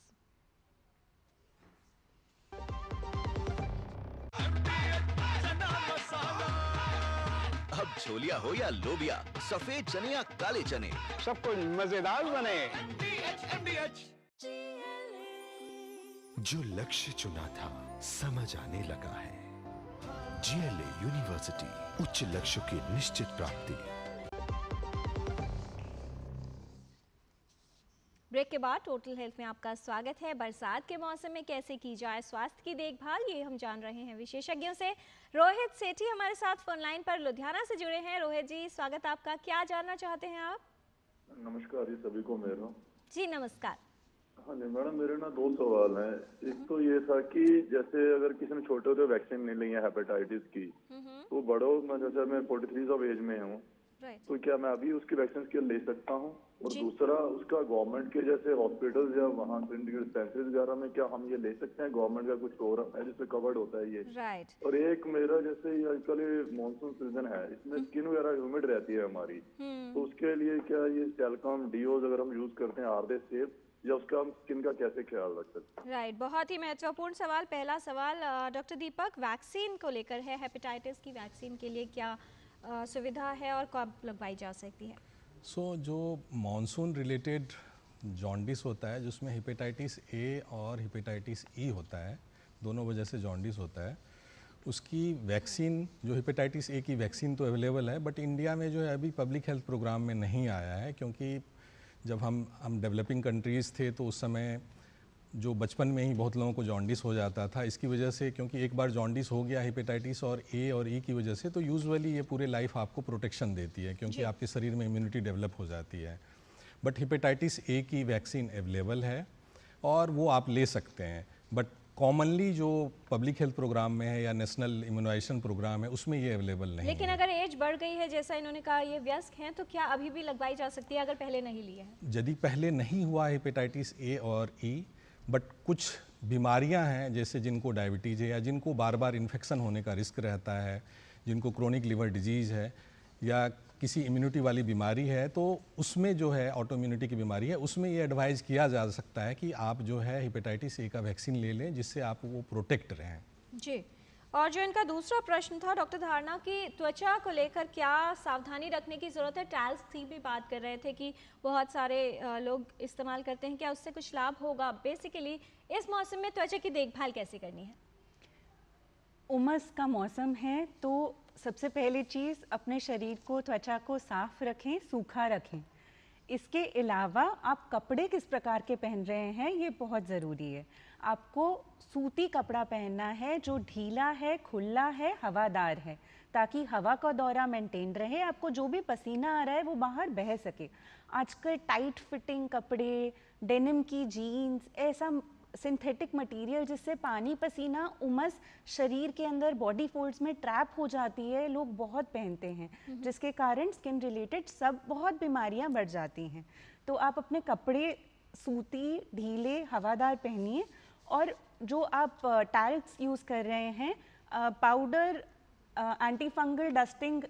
अब छोलिया हो या लोबिया, सफेद चने या काले चने, सब कुछ मजेदार बने। जो लक्ष्य चुना था समझ आने लगा है। GLA यूनिवर्सिटी, उच्च लक्ष्य की निश्चित प्राप्ति। ब्रेक के बाद टोटल हेल्थ में आपका स्वागत है। बरसात के मौसम में कैसे की जाए स्वास्थ्य की देखभाल, ये हम जान रहे हैं विशेषज्ञों से। रोहित सेठी हमारे साथ फोन लाइन पर लुधियाना से जुड़े हैं। रोहित जी, स्वागत आपका। क्या जानना चाहते हैं आप? नमस्कार जी सभी को मेरा। जी नमस्कार। हाँ जी मैडम, मेरे ना 2 सवाल हैं। एक तो ये था कि जैसे अगर किसी ने छोटे होते वैक्सीन नहीं ली है हेपेटाइटिस की, तो बड़ों में जैसे मैं 43 ऑफ एज में हूँ, तो क्या मैं अभी उसकी वैक्सीन के ले सकता हूँ? और दूसरा, उसका गवर्नमेंट के जैसे हॉस्पिटल या वहाँ डिस्पेंसरीज वगैरह में क्या हम ये ले सकते हैं? गवर्नमेंट का कुछ प्रोग्राम है जिसमें कवर्ड होता है ये? और एक मेरा जैसे आजकल मानसून सीजन है, इसमें स्किन वगैरह ह्यूमिड रहती है हमारी, तो उसके लिए क्या ये टेलकॉम डीओज अगर हम यूज करते हैं आर दे सेफ, या उसका हम स्किन का कैसे ख्याल रख सकते हैं? राइट, बहुत ही महत्वपूर्ण सवाल। पहला सवाल डॉक्टर दीपक वैक्सीन को लेकर है। हेपेटाइटिस की वैक्सीन के लिए क्या सुविधा है और कब लगवाई जा सकती है? जो मॉनसून रिलेटेड जॉन्डिस होता है, जिसमें हेपेटाइटिस ए और हेपेटाइटिस ई होता है, दोनों वजह से जॉन्डिस होता है, उसकी वैक्सीन, जो हेपेटाइटिस ए की वैक्सीन तो अवेलेबल है, बट इंडिया में जो है अभी पब्लिक हेल्थ प्रोग्राम में नहीं आया है, क्योंकि जब हम डेवलपिंग कंट्रीज़ थे तो उस समय जो बचपन में ही बहुत लोगों को जॉन्डिस हो जाता था। इसकी वजह से, क्योंकि एक बार जॉन्डिस हो गया हेपेटाइटिस और ए और ई की वजह से, तो यूजुअली ये पूरे लाइफ आपको प्रोटेक्शन देती है, क्योंकि आपके शरीर में इम्यूनिटी डेवलप हो जाती है। बट हेपेटाइटिस ए की वैक्सीन अवेलेबल है और वो आप ले सकते हैं, बट कॉमनली जो पब्लिक हेल्थ प्रोग्राम में है या नेशनल इम्यूनाइजेशन प्रोग्राम है उसमें ये अवेलेबल नहीं लेकिन है। अगर एज बढ़ गई है, जैसा इन्होंने कहा ये वयस्क हैं, तो क्या अभी भी लगवाई जा सकती है अगर पहले नहीं लिया है? यदि पहले नहीं हुआ हेपेटाइटिस ए और ई, बट कुछ बीमारियां हैं जैसे जिनको डायबिटीज़ है या जिनको बार बार इन्फेक्शन होने का रिस्क रहता है, जिनको क्रोनिक लिवर डिजीज़ है या किसी इम्यूनिटी वाली बीमारी है, तो उसमें जो है ऑटो इम्यूनिटी की बीमारी है, उसमें ये एडवाइज़ किया जा सकता है कि आप जो है हेपेटाइटिस ए का वैक्सीन ले लें, जिससे आप वो प्रोटेक्ट रहें। जी, और जो इनका दूसरा प्रश्न था डॉक्टर धारणा की त्वचा को लेकर क्या सावधानी रखने की ज़रूरत है? टाइल्स थी भी बात कर रहे थे कि बहुत सारे लोग इस्तेमाल करते हैं, क्या उससे कुछ लाभ होगा? बेसिकली इस मौसम में त्वचा की देखभाल कैसे करनी है? उमस का मौसम है तो सबसे पहली चीज़ अपने शरीर को, त्वचा को साफ रखें, सूखा रखें। इसके अलावा आप कपड़े किस प्रकार के पहन रहे हैं ये बहुत ज़रूरी है। आपको सूती कपड़ा पहनना है जो ढीला है, खुला है, हवादार है, ताकि हवा का दौरा मेंटेन रहे, आपको जो भी पसीना आ रहा है वो बाहर बह सके। आजकल टाइट फिटिंग कपड़े, डेनिम की जीन्स, ऐसा सिंथेटिक मटेरियल जिससे पानी पसीना उमस शरीर के अंदर बॉडी फोल्ड्स में ट्रैप हो जाती है, लोग बहुत पहनते हैं, जिसके कारण स्किन रिलेटेड सब बहुत बीमारियां बढ़ जाती हैं। तो आप अपने कपड़े सूती, ढीले, हवादार पहनिए। और जो आप टाल्क्स यूज़ कर रहे हैं, पाउडर, एंटी फंगल डस्टिंग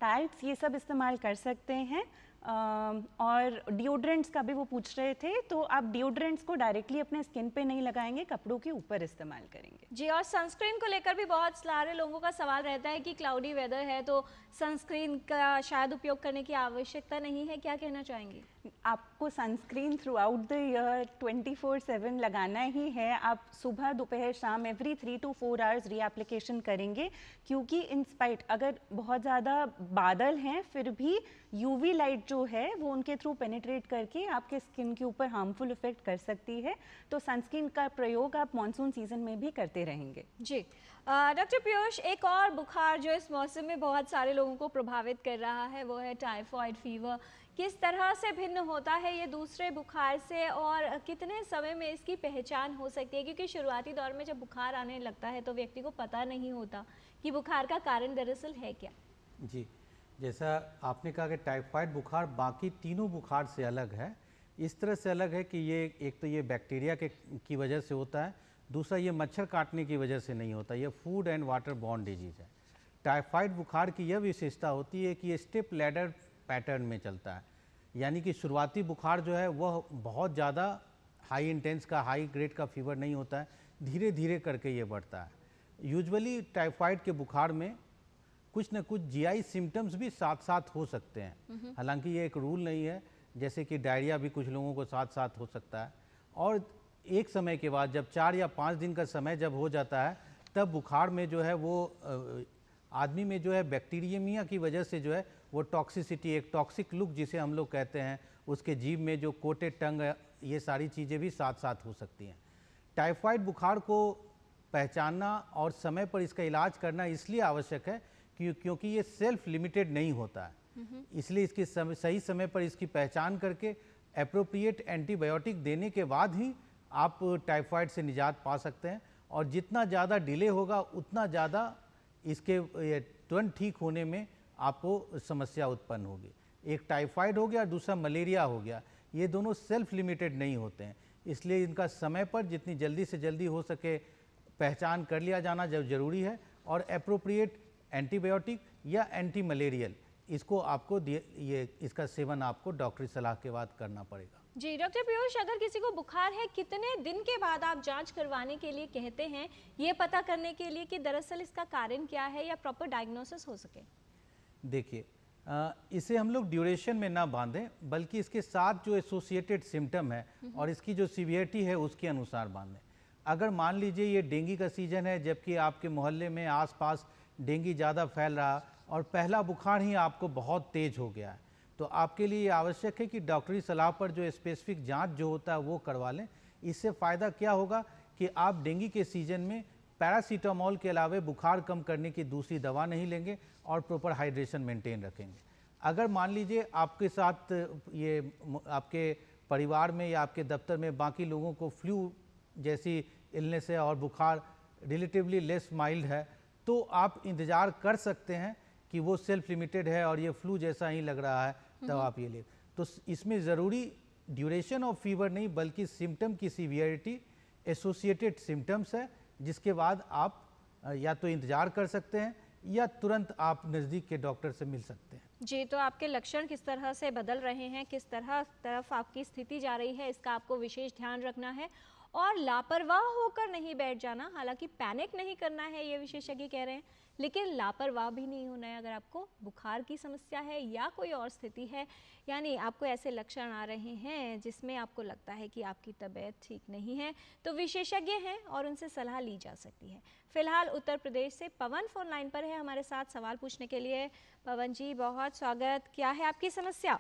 टाल्क्स, ये सब इस्तेमाल कर सकते हैं। और डिओड्रेंट्स का भी वो पूछ रहे थे, तो आप डिओड्रेंट्स को डायरेक्टली अपने स्किन पे नहीं लगाएंगे, कपड़ों के ऊपर इस्तेमाल करेंगे। जी, और सनस्क्रीन को लेकर भी बहुत सारे लोगों का सवाल रहता है कि क्लाउडी वेदर है तो सनस्क्रीन का शायद उपयोग करने की आवश्यकता नहीं है, क्या कहना चाहेंगे? आपको sunscreen through out the year 24/7 लगाना ही है। आप सुबह, दोपहर, शाम एवरी 3 to 4 आवर्स रीएप्लिकेशन करेंगे, क्योंकि इन स्पाइट अगर बहुत ज़्यादा बादल हैं फिर भी यूवी लाइट जो है वो उनके थ्रू पेनिट्रेट करके आपके स्किन के ऊपर हार्मफुल इफेक्ट कर सकती है। तो सनस्क्रीन का प्रयोग आप मानसून सीजन में भी करते रहेंगे। जी, डॉक्टर पीयूष, एक और बुखार जो इस मौसम में बहुत सारे लोगों को प्रभावित कर रहा है वो है टाइफाइड फीवर। किस तरह से भिन्न होता है ये दूसरे बुखार से और कितने समय में इसकी पहचान हो सकती है? क्योंकि शुरुआती दौर में जब बुखार आने लगता है तो व्यक्ति को पता नहीं होता कि बुखार का कारण दरअसल है क्या। जी, जैसा आपने कहा कि टाइफाइड बुखार बाकी तीनों बुखार से अलग है। इस तरह से अलग है कि ये एक तो ये बैक्टीरिया की वजह से होता है, दूसरा ये मच्छर काटने की वजह से नहीं होता, ये food and water borne disease है। टाइफाइड बुखार की यह विशेषता होती है कि ये स्टेप लैडर पैटर्न में चलता है, यानी कि शुरुआती बुखार जो है वह बहुत ज़्यादा हाई इंटेंस का, हाई ग्रेड का फीवर नहीं होता है, धीरे धीरे करके ये बढ़ता है। यूजुअली टाइफाइड के बुखार में कुछ न कुछ जीआई सिम्टम्स भी साथ साथ हो सकते हैं, हालांकि ये एक रूल नहीं है, जैसे कि डायरिया भी कुछ लोगों को साथ साथ हो सकता है। और एक समय के बाद जब 4 या 5 दिन का समय जब हो जाता है तब बुखार में जो है वो आदमी में जो है बैक्टीरियमिया की वजह से जो है वो टॉक्सिसिटी, एक टॉक्सिक लुक जिसे हम लोग कहते हैं, उसके जीभ में जो कोटेड टंग, ये सारी चीज़ें भी साथ साथ हो सकती हैं। टाइफाइड बुखार को पहचानना और समय पर इसका इलाज करना इसलिए आवश्यक है क्योंकि ये सेल्फ लिमिटेड नहीं होता है, इसलिए इसकी सही समय पर इसकी पहचान करके एप्रोप्रिएट एंटीबायोटिक देने के बाद ही आप टाइफाइड से निजात पा सकते हैं। और जितना ज़्यादा डिले होगा उतना ज़्यादा इसके तुरंत ठीक होने में आपको समस्या उत्पन्न होगी। एक टाइफाइड हो गया, दूसरा मलेरिया हो गया, ये दोनों सेल्फ लिमिटेड नहीं होते हैं, इसलिए इनका समय पर जितनी जल्दी से जल्दी हो सके पहचान कर लिया जाना ज़रूरी है। और एप्रोप्रिएट एंटीबायोटिक या एंटी मलेरियल इसको आपको ये इसका सेवन आपको डॉक्टरी सलाह के बाद करना पड़ेगा। जी डॉक्टर पीयूष, अगर किसी को बुखार है कितने दिन के बाद आप जांच करवाने के लिए कहते हैं, ये पता करने के लिए कि दरअसल इसका कारण क्या है या प्रॉपर डायग्नोसिस हो सके? देखिए, इसे हम लोग ड्यूरेशन में ना बांधें, बल्कि इसके साथ जो एसोसिएटेड सिम्टम है और इसकी जो सीवियरिटी है उसके अनुसार बांधें। अगर मान लीजिए ये डेंगू का सीजन है, जबकि आपके मोहल्ले में आसपास डेंगू ज़्यादा फैल रहा और पहला बुखार ही आपको बहुत तेज़ हो गया है, तो आपके लिए आवश्यक है कि डॉक्टरी सलाह पर जो स्पेसिफिक जांच जो होता है वो करवा लें। इससे फ़ायदा क्या होगा कि आप डेंगू के सीज़न में पैरासीटामोल के अलावा बुखार कम करने की दूसरी दवा नहीं लेंगे और प्रॉपर हाइड्रेशन मेंटेन रखेंगे। अगर मान लीजिए आपके साथ ये आपके परिवार में या आपके दफ्तर में बाकी लोगों को फ्लू जैसी इलनेस है और बुखार रिलेटिवली लेस माइल्ड है, तो आप इंतज़ार कर सकते हैं कि वो सेल्फ लिमिटेड है और ये फ्लू जैसा ही लग रहा है, तब आप ये ले। तो इसमें ज़रूरी ड्यूरेशन ऑफ फीवर नहीं बल्कि सिम्टम की सीवियरिटी, एसोसिएटेड सिम्टम्स है, जिसके बाद आप या तो इंतज़ार कर सकते हैं या तुरंत आप नज़दीक के डॉक्टर से मिल सकते हैं। जी, तो आपके लक्षण किस तरह से बदल रहे हैं, किस तरफ आपकी स्थिति जा रही है, इसका आपको विशेष ध्यान रखना है और लापरवाह होकर नहीं बैठ जाना। हालांकि पैनिक नहीं करना है, ये विशेषज्ञ कह रहे हैं, लेकिन लापरवाह भी नहीं होना है। अगर आपको बुखार की समस्या है या कोई और स्थिति है, यानी आपको ऐसे लक्षण आ रहे हैं जिसमें आपको लगता है कि आपकी तबीयत ठीक नहीं है, तो विशेषज्ञ हैं और उनसे सलाह ली जा सकती है। फिलहाल उत्तर प्रदेश से पवन फोन लाइन पर है हमारे साथ सवाल पूछने के लिए। पवन जी, बहुत स्वागत। क्या है आपकी समस्या?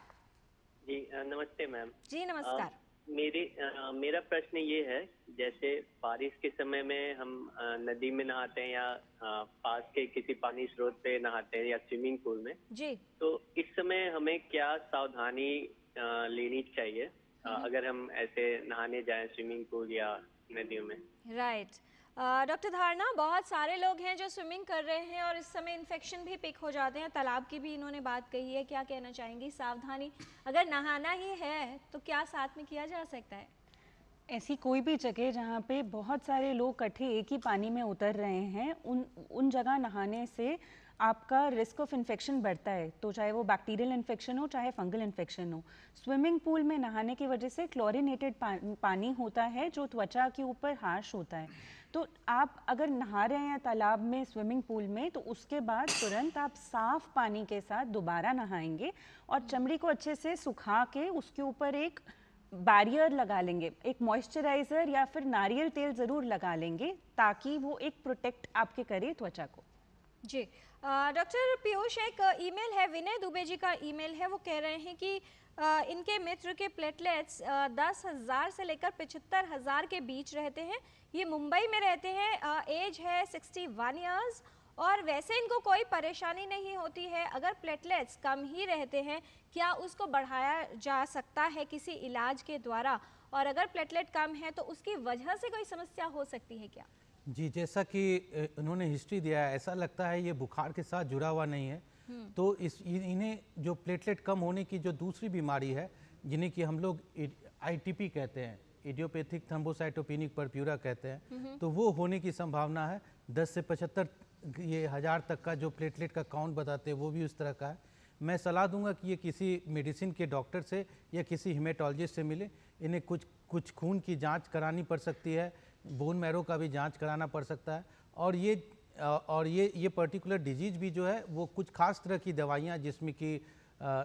जी नमस्ते मैम। जी नमस्कार। मेरा प्रश्न ये है, जैसे बारिश के समय में हम नदी में नहाते हैं या पास के किसी पानी स्रोत पे नहाते हैं या स्विमिंग पूल में जी, तो इस समय हमें क्या सावधानी लेनी चाहिए अगर हम ऐसे नहाने जाएं स्विमिंग पूल या नदियों में? राइट। डॉक्टर धारणा, बहुत सारे लोग हैं जो स्विमिंग कर रहे हैं और इस समय इन्फेक्शन भी पिक हो जाते हैं। तालाब की भी इन्होंने बात कही है, क्या कहना चाहेंगी? सावधानी अगर नहाना ही है तो क्या साथ में किया जा सकता है? ऐसी कोई भी जगह जहाँ पे बहुत सारे लोग इकट्ठे एक ही पानी में उतर रहे हैं, उन जगह नहाने से आपका रिस्क ऑफ इन्फेक्शन बढ़ता है, तो चाहे वो बैक्टीरियल इन्फेक्शन हो चाहे फंगल इन्फेक्शन हो। स्विमिंग पूल में नहाने की वजह से क्लोरीनेटेड पानी होता है जो त्वचा के ऊपर हार्श होता है। तो आप अगर नहा रहे हैं तालाब में, स्विमिंग पूल में, तो उसके बाद तुरंत आप साफ पानी के साथ दोबारा नहाएंगे और चमड़ी को अच्छे से सुखा के उसके ऊपर एक बैरियर लगा लेंगे, एक मॉइस्चराइज़र या फिर नारियल तेल ज़रूर लगा लेंगे ताकि वो एक प्रोटेक्ट आपके करे त्वचा को। जी डॉक्टर पीयूष, एक ईमेल है, विनय दुबे जी का ईमेल है, वो कह रहे हैं कि इनके मित्र के प्लेटलेट्स 10,000 से लेकर 75,000 के बीच रहते हैं। ये मुंबई में रहते हैं, एज है 61 इयर्स और वैसे इनको कोई परेशानी नहीं होती है। अगर प्लेटलेट्स कम ही रहते हैं, क्या उसको बढ़ाया जा सकता है किसी इलाज के द्वारा? और अगर प्लेटलेट कम है तो उसकी वजह से कोई समस्या हो सकती है क्या? जी, जैसा कि उन्होंने हिस्ट्री दिया है, ऐसा लगता है ये बुखार के साथ जुड़ा हुआ नहीं है। तो इन्हें जो प्लेटलेट कम होने की जो दूसरी बीमारी है, जिन्हें कि हम लोग ITP कहते हैं, इडियोपैथिक थ्रोम्बोसाइटोपेनिक परप्यूरा कहते हैं, तो वो होने की संभावना है। 10 से 75 ये 1000 तक का जो प्लेटलेट का काउंट बताते हैं वो भी उस तरह का है। मैं सलाह दूंगा कि ये किसी मेडिसिन के डॉक्टर से या किसी हेमेटोलॉजिस्ट से मिले। इन्हें कुछ खून की जांच करानी पड़ सकती है, बोन मैरो का भी जांच कराना पड़ सकता है। और ये पर्टिकुलर डिजीज भी जो है वो कुछ खास तरह की दवाइयाँ जिसमें कि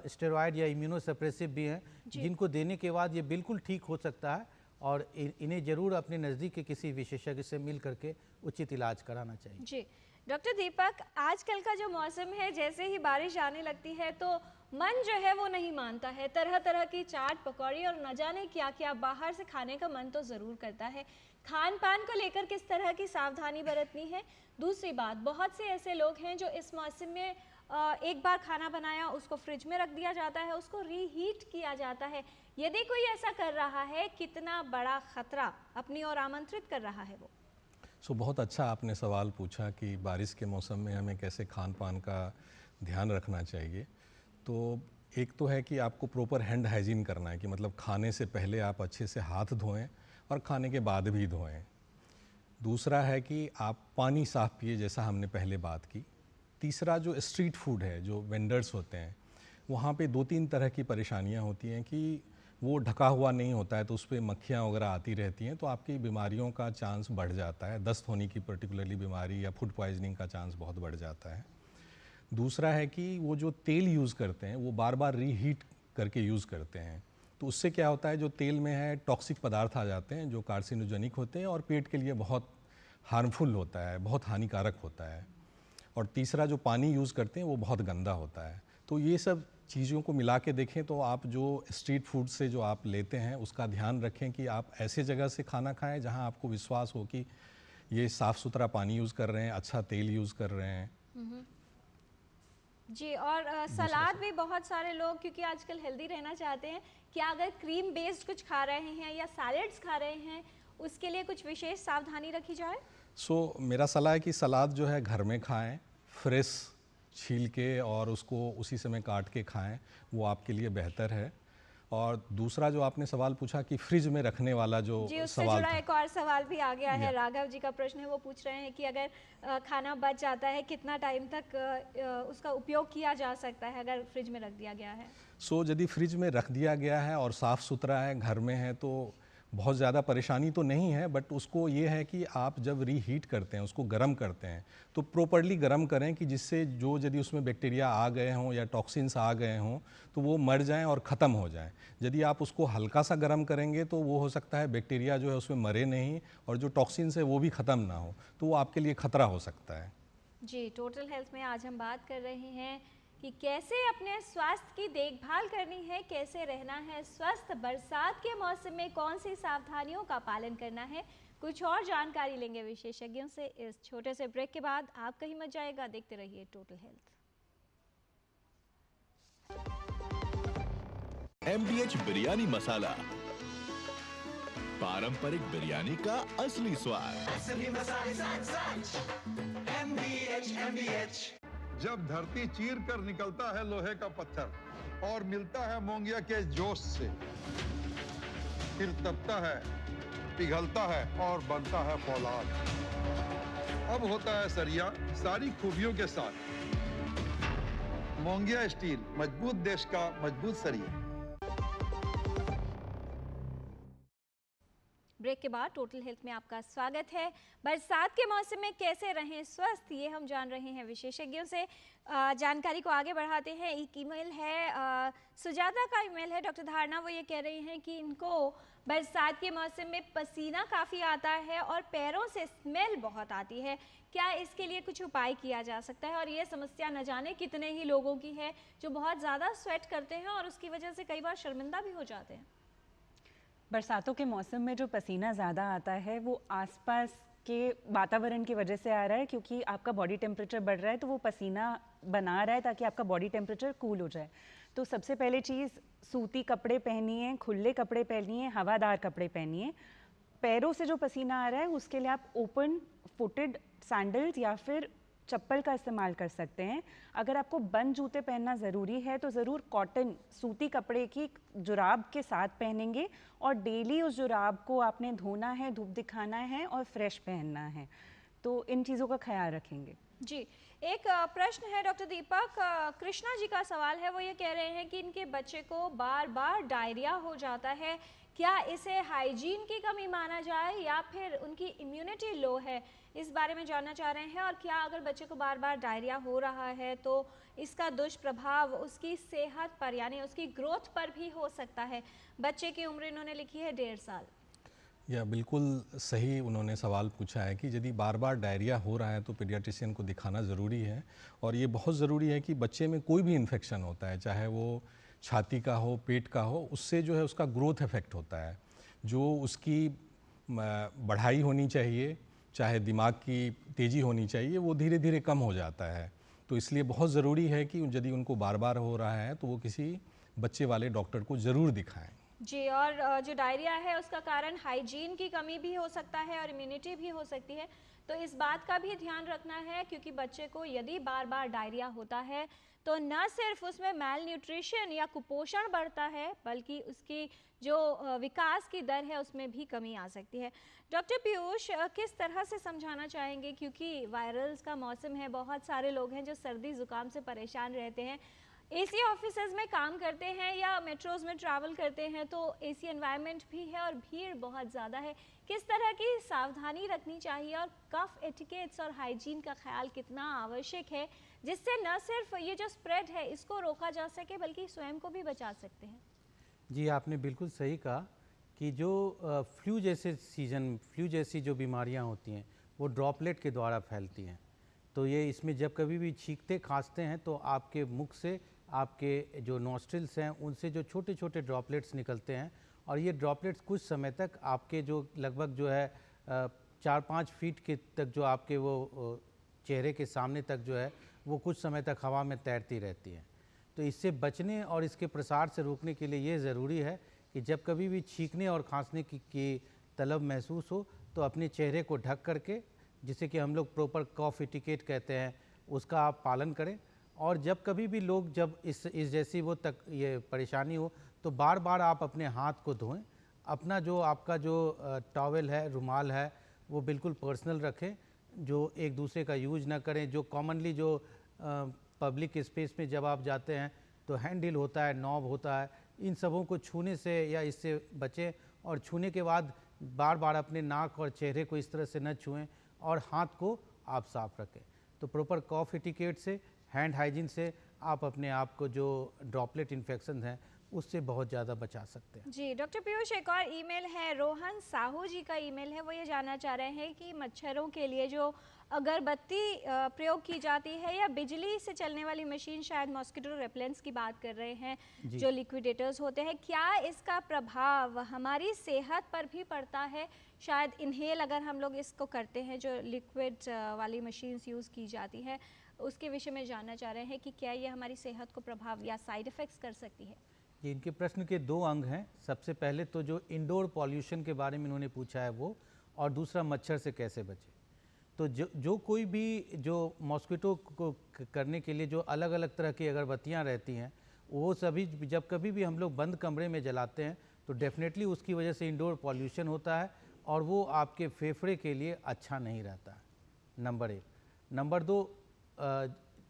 स्टेरॉयड या इम्यूनोसप्रेसिव भी हैं, जिनको देने के बाद ये बिल्कुल ठीक हो सकता है। और इन्हें ज़रूर अपने नज़दीक के किसी विशेषज्ञ से मिल करके उचित इलाज कराना चाहिए। जी डॉक्टर दीपक, आजकल का जो मौसम है, जैसे ही बारिश आने लगती है तो मन जो है वो नहीं मानता है। तरह तरह की चाट पकौड़ी और न जाने क्या क्या बाहर से खाने का मन तो ज़रूर करता है। खान पान को लेकर किस तरह की सावधानी बरतनी है? दूसरी बात, बहुत से ऐसे लोग हैं जो इस मौसम में एक बार खाना बनाया उसको फ्रिज में रख दिया जाता है, उसको रीहीट किया जाता है। यदि कोई ऐसा कर रहा है, कितना बड़ा खतरा अपनी ओर आमंत्रित कर रहा है वो? बहुत अच्छा आपने सवाल पूछा कि बारिश के मौसम में हमें कैसे खान पान का ध्यान रखना चाहिए। तो एक तो है कि आपको प्रॉपर हैंड हाइजीन करना है, कि मतलब खाने से पहले आप अच्छे से हाथ धोएं और खाने के बाद भी धोएं। दूसरा है कि आप पानी साफ़ पिए, जैसा हमने पहले बात की। तीसरा, जो स्ट्रीट फूड है, जो वेंडर्स होते हैं, वहाँ पे 2-3 तरह की परेशानियाँ होती हैं कि वो ढका हुआ नहीं होता है, तो उस पर मक्खियाँ वगैरह आती रहती हैं, तो आपकी बीमारियों का चांस बढ़ जाता है। दस्त होने की पर्टिकुलरली बीमारी या फूड पॉइजनिंग का चांस बहुत बढ़ जाता है। दूसरा है कि वो जो तेल यूज़ करते हैं वो बार बार रीहीट करके यूज़ करते हैं, तो उससे क्या होता है, जो तेल में है टॉक्सिक पदार्थ आ जाते हैं जो कार्सिनोजेनिक होते हैं और पेट के लिए बहुत हार्मफुल होता है, बहुत हानिकारक होता है। और तीसरा, जो पानी यूज़ करते हैं वो बहुत गंदा होता है। तो ये सब चीज़ों को मिला के देखें तो आप जो स्ट्रीट फूड से जो आप लेते हैं उसका ध्यान रखें कि आप ऐसे जगह से खाना खाएं जहां आपको विश्वास हो कि ये साफ़ सुथरा पानी यूज़ कर रहे हैं, अच्छा तेल यूज़ कर रहे हैं। जी, और सलाद भी बहुत सारे लोग, क्योंकि आजकल हेल्दी रहना चाहते हैं, क्या अगर क्रीम बेस्ड कुछ खा रहे हैं या सैलेड्स खा रहे हैं उसके लिए कुछ विशेष सावधानी रखी जाए? मेरा सलाह है कि सलाद जो है घर में खाएं, फ्रेश छील के और उसको उसी समय काट के खाएं, वो आपके लिए बेहतर है। और दूसरा जो आपने सवाल पूछा कि फ्रिज में रखने वाला जो जी, उससे सवाल जुड़ा एक और सवाल भी आ गया है। राघव जी का प्रश्न है, वो पूछ रहे हैं कि अगर खाना बच जाता है कितना टाइम तक उसका उपयोग किया जा सकता है अगर फ्रिज में रख दिया गया है? यदि फ्रिज में रख दिया गया है और साफ़ सुथरा है, घर में है, तो बहुत ज़्यादा परेशानी तो नहीं है। बट उसको ये है कि आप जब रीहीट करते हैं, उसको गर्म करते हैं, तो प्रॉपर्ली गर्म करें कि जिससे जो यदि उसमें बैक्टीरिया आ गए हों या टॉक्सिन्स आ गए हों तो वो मर जाएं और ख़त्म हो जाएं। यदि आप उसको हल्का सा गर्म करेंगे तो वो हो सकता है बैक्टीरिया जो है उसमें मरे नहीं और जो टॉक्सिन्स है वो भी ख़त्म ना हो, तो वो आपके लिए ख़तरा हो सकता है। जी, टोटल हेल्थ में आज हम बात कर रहे हैं कि कैसे अपने स्वास्थ्य की देखभाल करनी है, कैसे रहना है स्वस्थ, बरसात के मौसम में कौन सी सावधानियों का पालन करना है, कुछ और जानकारी लेंगे विशेषज्ञों से। इस छोटे से ब्रेक के बाद आप कहीं मत जाएगा, देखते रहिए टोटल हेल्थ। MDH बिरयानी मसाला, पारंपरिक बिरयानी का असली स्वाद। MDH। जब धरती चीर कर निकलता है लोहे का पत्थर और मिलता है मोंगिया के जोश से, फिर तपता है, पिघलता है और बनता है फौलाद। अब होता है सरिया सारी खूबियों के साथ। मोंगिया स्टील, मजबूत देश का मजबूत सरिया। ब्रेक के बाद टोटल हेल्थ में आपका स्वागत है। बरसात के मौसम में कैसे रहें स्वस्थ, ये हम जान रहे हैं विशेषज्ञों से। जानकारी को आगे बढ़ाते हैं। एक ईमेल है, सुजाता का ईमेल है डॉक्टर धारणा। वो ये कह रही हैं कि इनको बरसात के मौसम में पसीना काफ़ी आता है और पैरों से स्मेल बहुत आती है। क्या इसके लिए कुछ उपाय किया जा सकता है? और ये समस्या न जाने कितने ही लोगों की है जो बहुत ज़्यादा स्वेट करते हैं और उसकी वजह से कई बार शर्मिंदा भी हो जाते हैं। बरसातों के मौसम में जो पसीना ज़्यादा आता है वो आसपास के वातावरण की वजह से आ रहा है, क्योंकि आपका बॉडी टेम्परेचर बढ़ रहा है तो वो पसीना बना रहा है ताकि आपका बॉडी टेम्परेचर कूल हो जाए। तो सबसे पहले चीज़, सूती कपड़े पहनिए, खुले कपड़े पहनिए, हवादार कपड़े पहनिए। पैरों से जो पसीना आ रहा है उसके लिए आप ओपन फुटेड सैंडल्स या फिर चप्पल का इस्तेमाल कर सकते हैं। अगर आपको बंद जूते पहनना ज़रूरी है तो ज़रूर कॉटन सूती कपड़े की जुराब के साथ पहनेंगे और डेली उस जुराब को आपने धोना है, धूप दिखाना है और फ्रेश पहनना है। तो इन चीज़ों का ख्याल रखेंगे। जी, एक प्रश्न है डॉक्टर दीपक, कृष्णा जी का सवाल है। वो ये कह रहे हैं कि इनके बच्चे को बार बार डायरिया हो जाता है, क्या इसे हाइजीन की कमी माना जाए या फिर उनकी इम्यूनिटी लो है? इस बारे में जानना चाह रहे हैं। और क्या अगर बच्चे को बार बार डायरिया हो रहा है तो इसका दुष्प्रभाव उसकी सेहत पर यानी उसकी ग्रोथ पर भी हो सकता है? बच्चे की उम्र इन्होंने लिखी है 1.5 साल। या बिल्कुल सही उन्होंने सवाल पूछा है कि यदि बार बार डायरिया हो रहा है तो पीडियाट्रिशियन को दिखाना ज़रूरी है। और ये बहुत ज़रूरी है कि बच्चे में कोई भी इन्फेक्शन होता है, चाहे वो छाती का हो, पेट का हो, उससे जो है उसका ग्रोथ इफेक्ट होता है। जो उसकी बढ़ाई होनी चाहिए, चाहे दिमाग की तेज़ी होनी चाहिए, वो धीरे धीरे कम हो जाता है। तो इसलिए बहुत ज़रूरी है कि यदि उनको बार बार हो रहा है तो वो किसी बच्चे वाले डॉक्टर को ज़रूर दिखाएं। जी, और जो डायरिया है उसका कारण हाइजीन की कमी भी हो सकता है और इम्यूनिटी भी हो सकती है। तो इस बात का भी ध्यान रखना है, क्योंकि बच्चे को यदि बार बार डायरिया होता है तो न सिर्फ उसमें मैल न्यूट्रिशन या कुपोषण बढ़ता है, बल्कि उसकी जो विकास की दर है उसमें भी कमी आ सकती है। डॉक्टर पीयूष, किस तरह से समझाना चाहेंगे, क्योंकि वायरल्स का मौसम है, बहुत सारे लोग हैं जो सर्दी ज़ुकाम से परेशान रहते हैं, एसी ऑफिसेज में काम करते हैं या मेट्रोज में ट्रैवल करते हैं तो एसी एनवायरनमेंट भी है और भीड़ बहुत ज़्यादा है। किस तरह की सावधानी रखनी चाहिए और कफ एटिकेट्स और हाइजीन का ख्याल कितना आवश्यक है, जिससे न सिर्फ ये जो स्प्रेड है इसको रोका जा सके बल्कि स्वयं को भी बचा सकते हैं? जी, आपने बिल्कुल सही कहा कि जो फ्लू जैसी जो बीमारियां होती हैं वो ड्रॉपलेट के द्वारा फैलती हैं। तो ये इसमें जब कभी भी छींकते खांसते हैं तो आपके मुख से, आपके जो नॉस्ट्रिल्स हैं उनसे जो छोटे छोटे ड्रॉपलेट्स निकलते हैं और ये ड्रॉपलेट्स कुछ समय तक आपके जो लगभग जो है 4-5 फीट के तक जो आपके वो चेहरे के सामने तक जो है वो कुछ समय तक हवा में तैरती रहती हैं। तो इससे बचने और इसके प्रसार से रोकने के लिए ये ज़रूरी है कि जब कभी भी छींकने और खांसने की तलब महसूस हो तो अपने चेहरे को ढक करके, जिसे कि हम लोग प्रॉपर कॉफ एटिकेट कहते हैं, उसका आप पालन करें। और जब कभी भी लोग जब इस जैसी वो तक ये परेशानी हो तो बार बार आप अपने हाथ को धोएं। अपना जो आपका जो टॉवेल है, रुमाल है, वो बिल्कुल पर्सनल रखें, जो एक दूसरे का यूज ना करें। जो कॉमनली जो पब्लिक स्पेस में जब आप जाते हैं तो हैंडल होता है, नॉब होता है, इन सबों को छूने से या इससे बचें। और छूने के बाद बार बार अपने नाक और चेहरे को इस तरह से न छुएं और हाथ को आप साफ रखें। तो प्रॉपर कॉफ एटिकेट से, हैंड हाइजीन से आप अपने आप को जो ड्रॉपलेट इन्फेक्शन हैं उससे बहुत ज़्यादा बचा सकते हैं। जी डॉक्टर पीयूष, एक और ईमेल है, रोहन साहू जी का ईमेल है। वो ये जानना चाह रहे हैं कि मच्छरों के लिए जो अगरबत्ती प्रयोग की जाती है या बिजली से चलने वाली मशीन, शायद मॉस्किटो रेपेलेंट्स की बात कर रहे हैं, जो लिक्विडेटर्स होते हैं, क्या इसका प्रभाव हमारी सेहत पर भी पड़ता है? शायद इनहेल अगर हम लोग इसको करते हैं, जो लिक्विड वाली मशीन्स यूज़ की जाती है, उसके विषय में जानना चाह रहे हैं कि क्या ये हमारी सेहत को प्रभाव या साइड इफ़ेक्ट्स कर सकती है? ये इनके प्रश्न के दो अंग हैं। सबसे पहले तो जो इंडोर पॉल्यूशन के बारे में इन्होंने पूछा है वो, और दूसरा मच्छर से कैसे बचे। तो जो कोई भी जो मॉस्किटो को करने के लिए जो अलग अलग तरह की अगरबत्तियाँ रहती हैं, वो सभी जब कभी भी हम लोग बंद कमरे में जलाते हैं तो डेफिनेटली उसकी वजह से इंडोर पॉल्यूशन होता है और वो आपके फेफड़े के लिए अच्छा नहीं रहता है, नंबर 1। नंबर 2,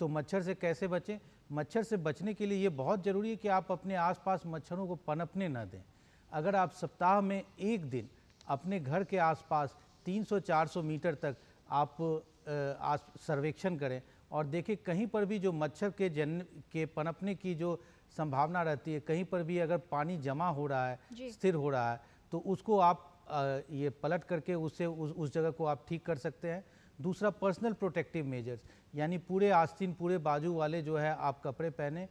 तो मच्छर से कैसे बचें? मच्छर से बचने के लिए ये बहुत ज़रूरी है कि आप अपने आसपास मच्छरों को पनपने न दें। अगर आप सप्ताह में एक दिन अपने घर के आसपास 300-400 मीटर तक आप सर्वेक्षण करें और देखें कहीं पर भी जो मच्छर के पनपने की जो संभावना रहती है, कहीं पर भी अगर पानी जमा हो रहा है, स्थिर हो रहा है, तो उसको आप ये पलट करके उससे उस जगह को आप ठीक कर सकते हैं। दूसरा, पर्सनल प्रोटेक्टिव मेजर्स, यानी पूरे आस्तीन, पूरे बाजू वाले जो है आप कपड़े पहने।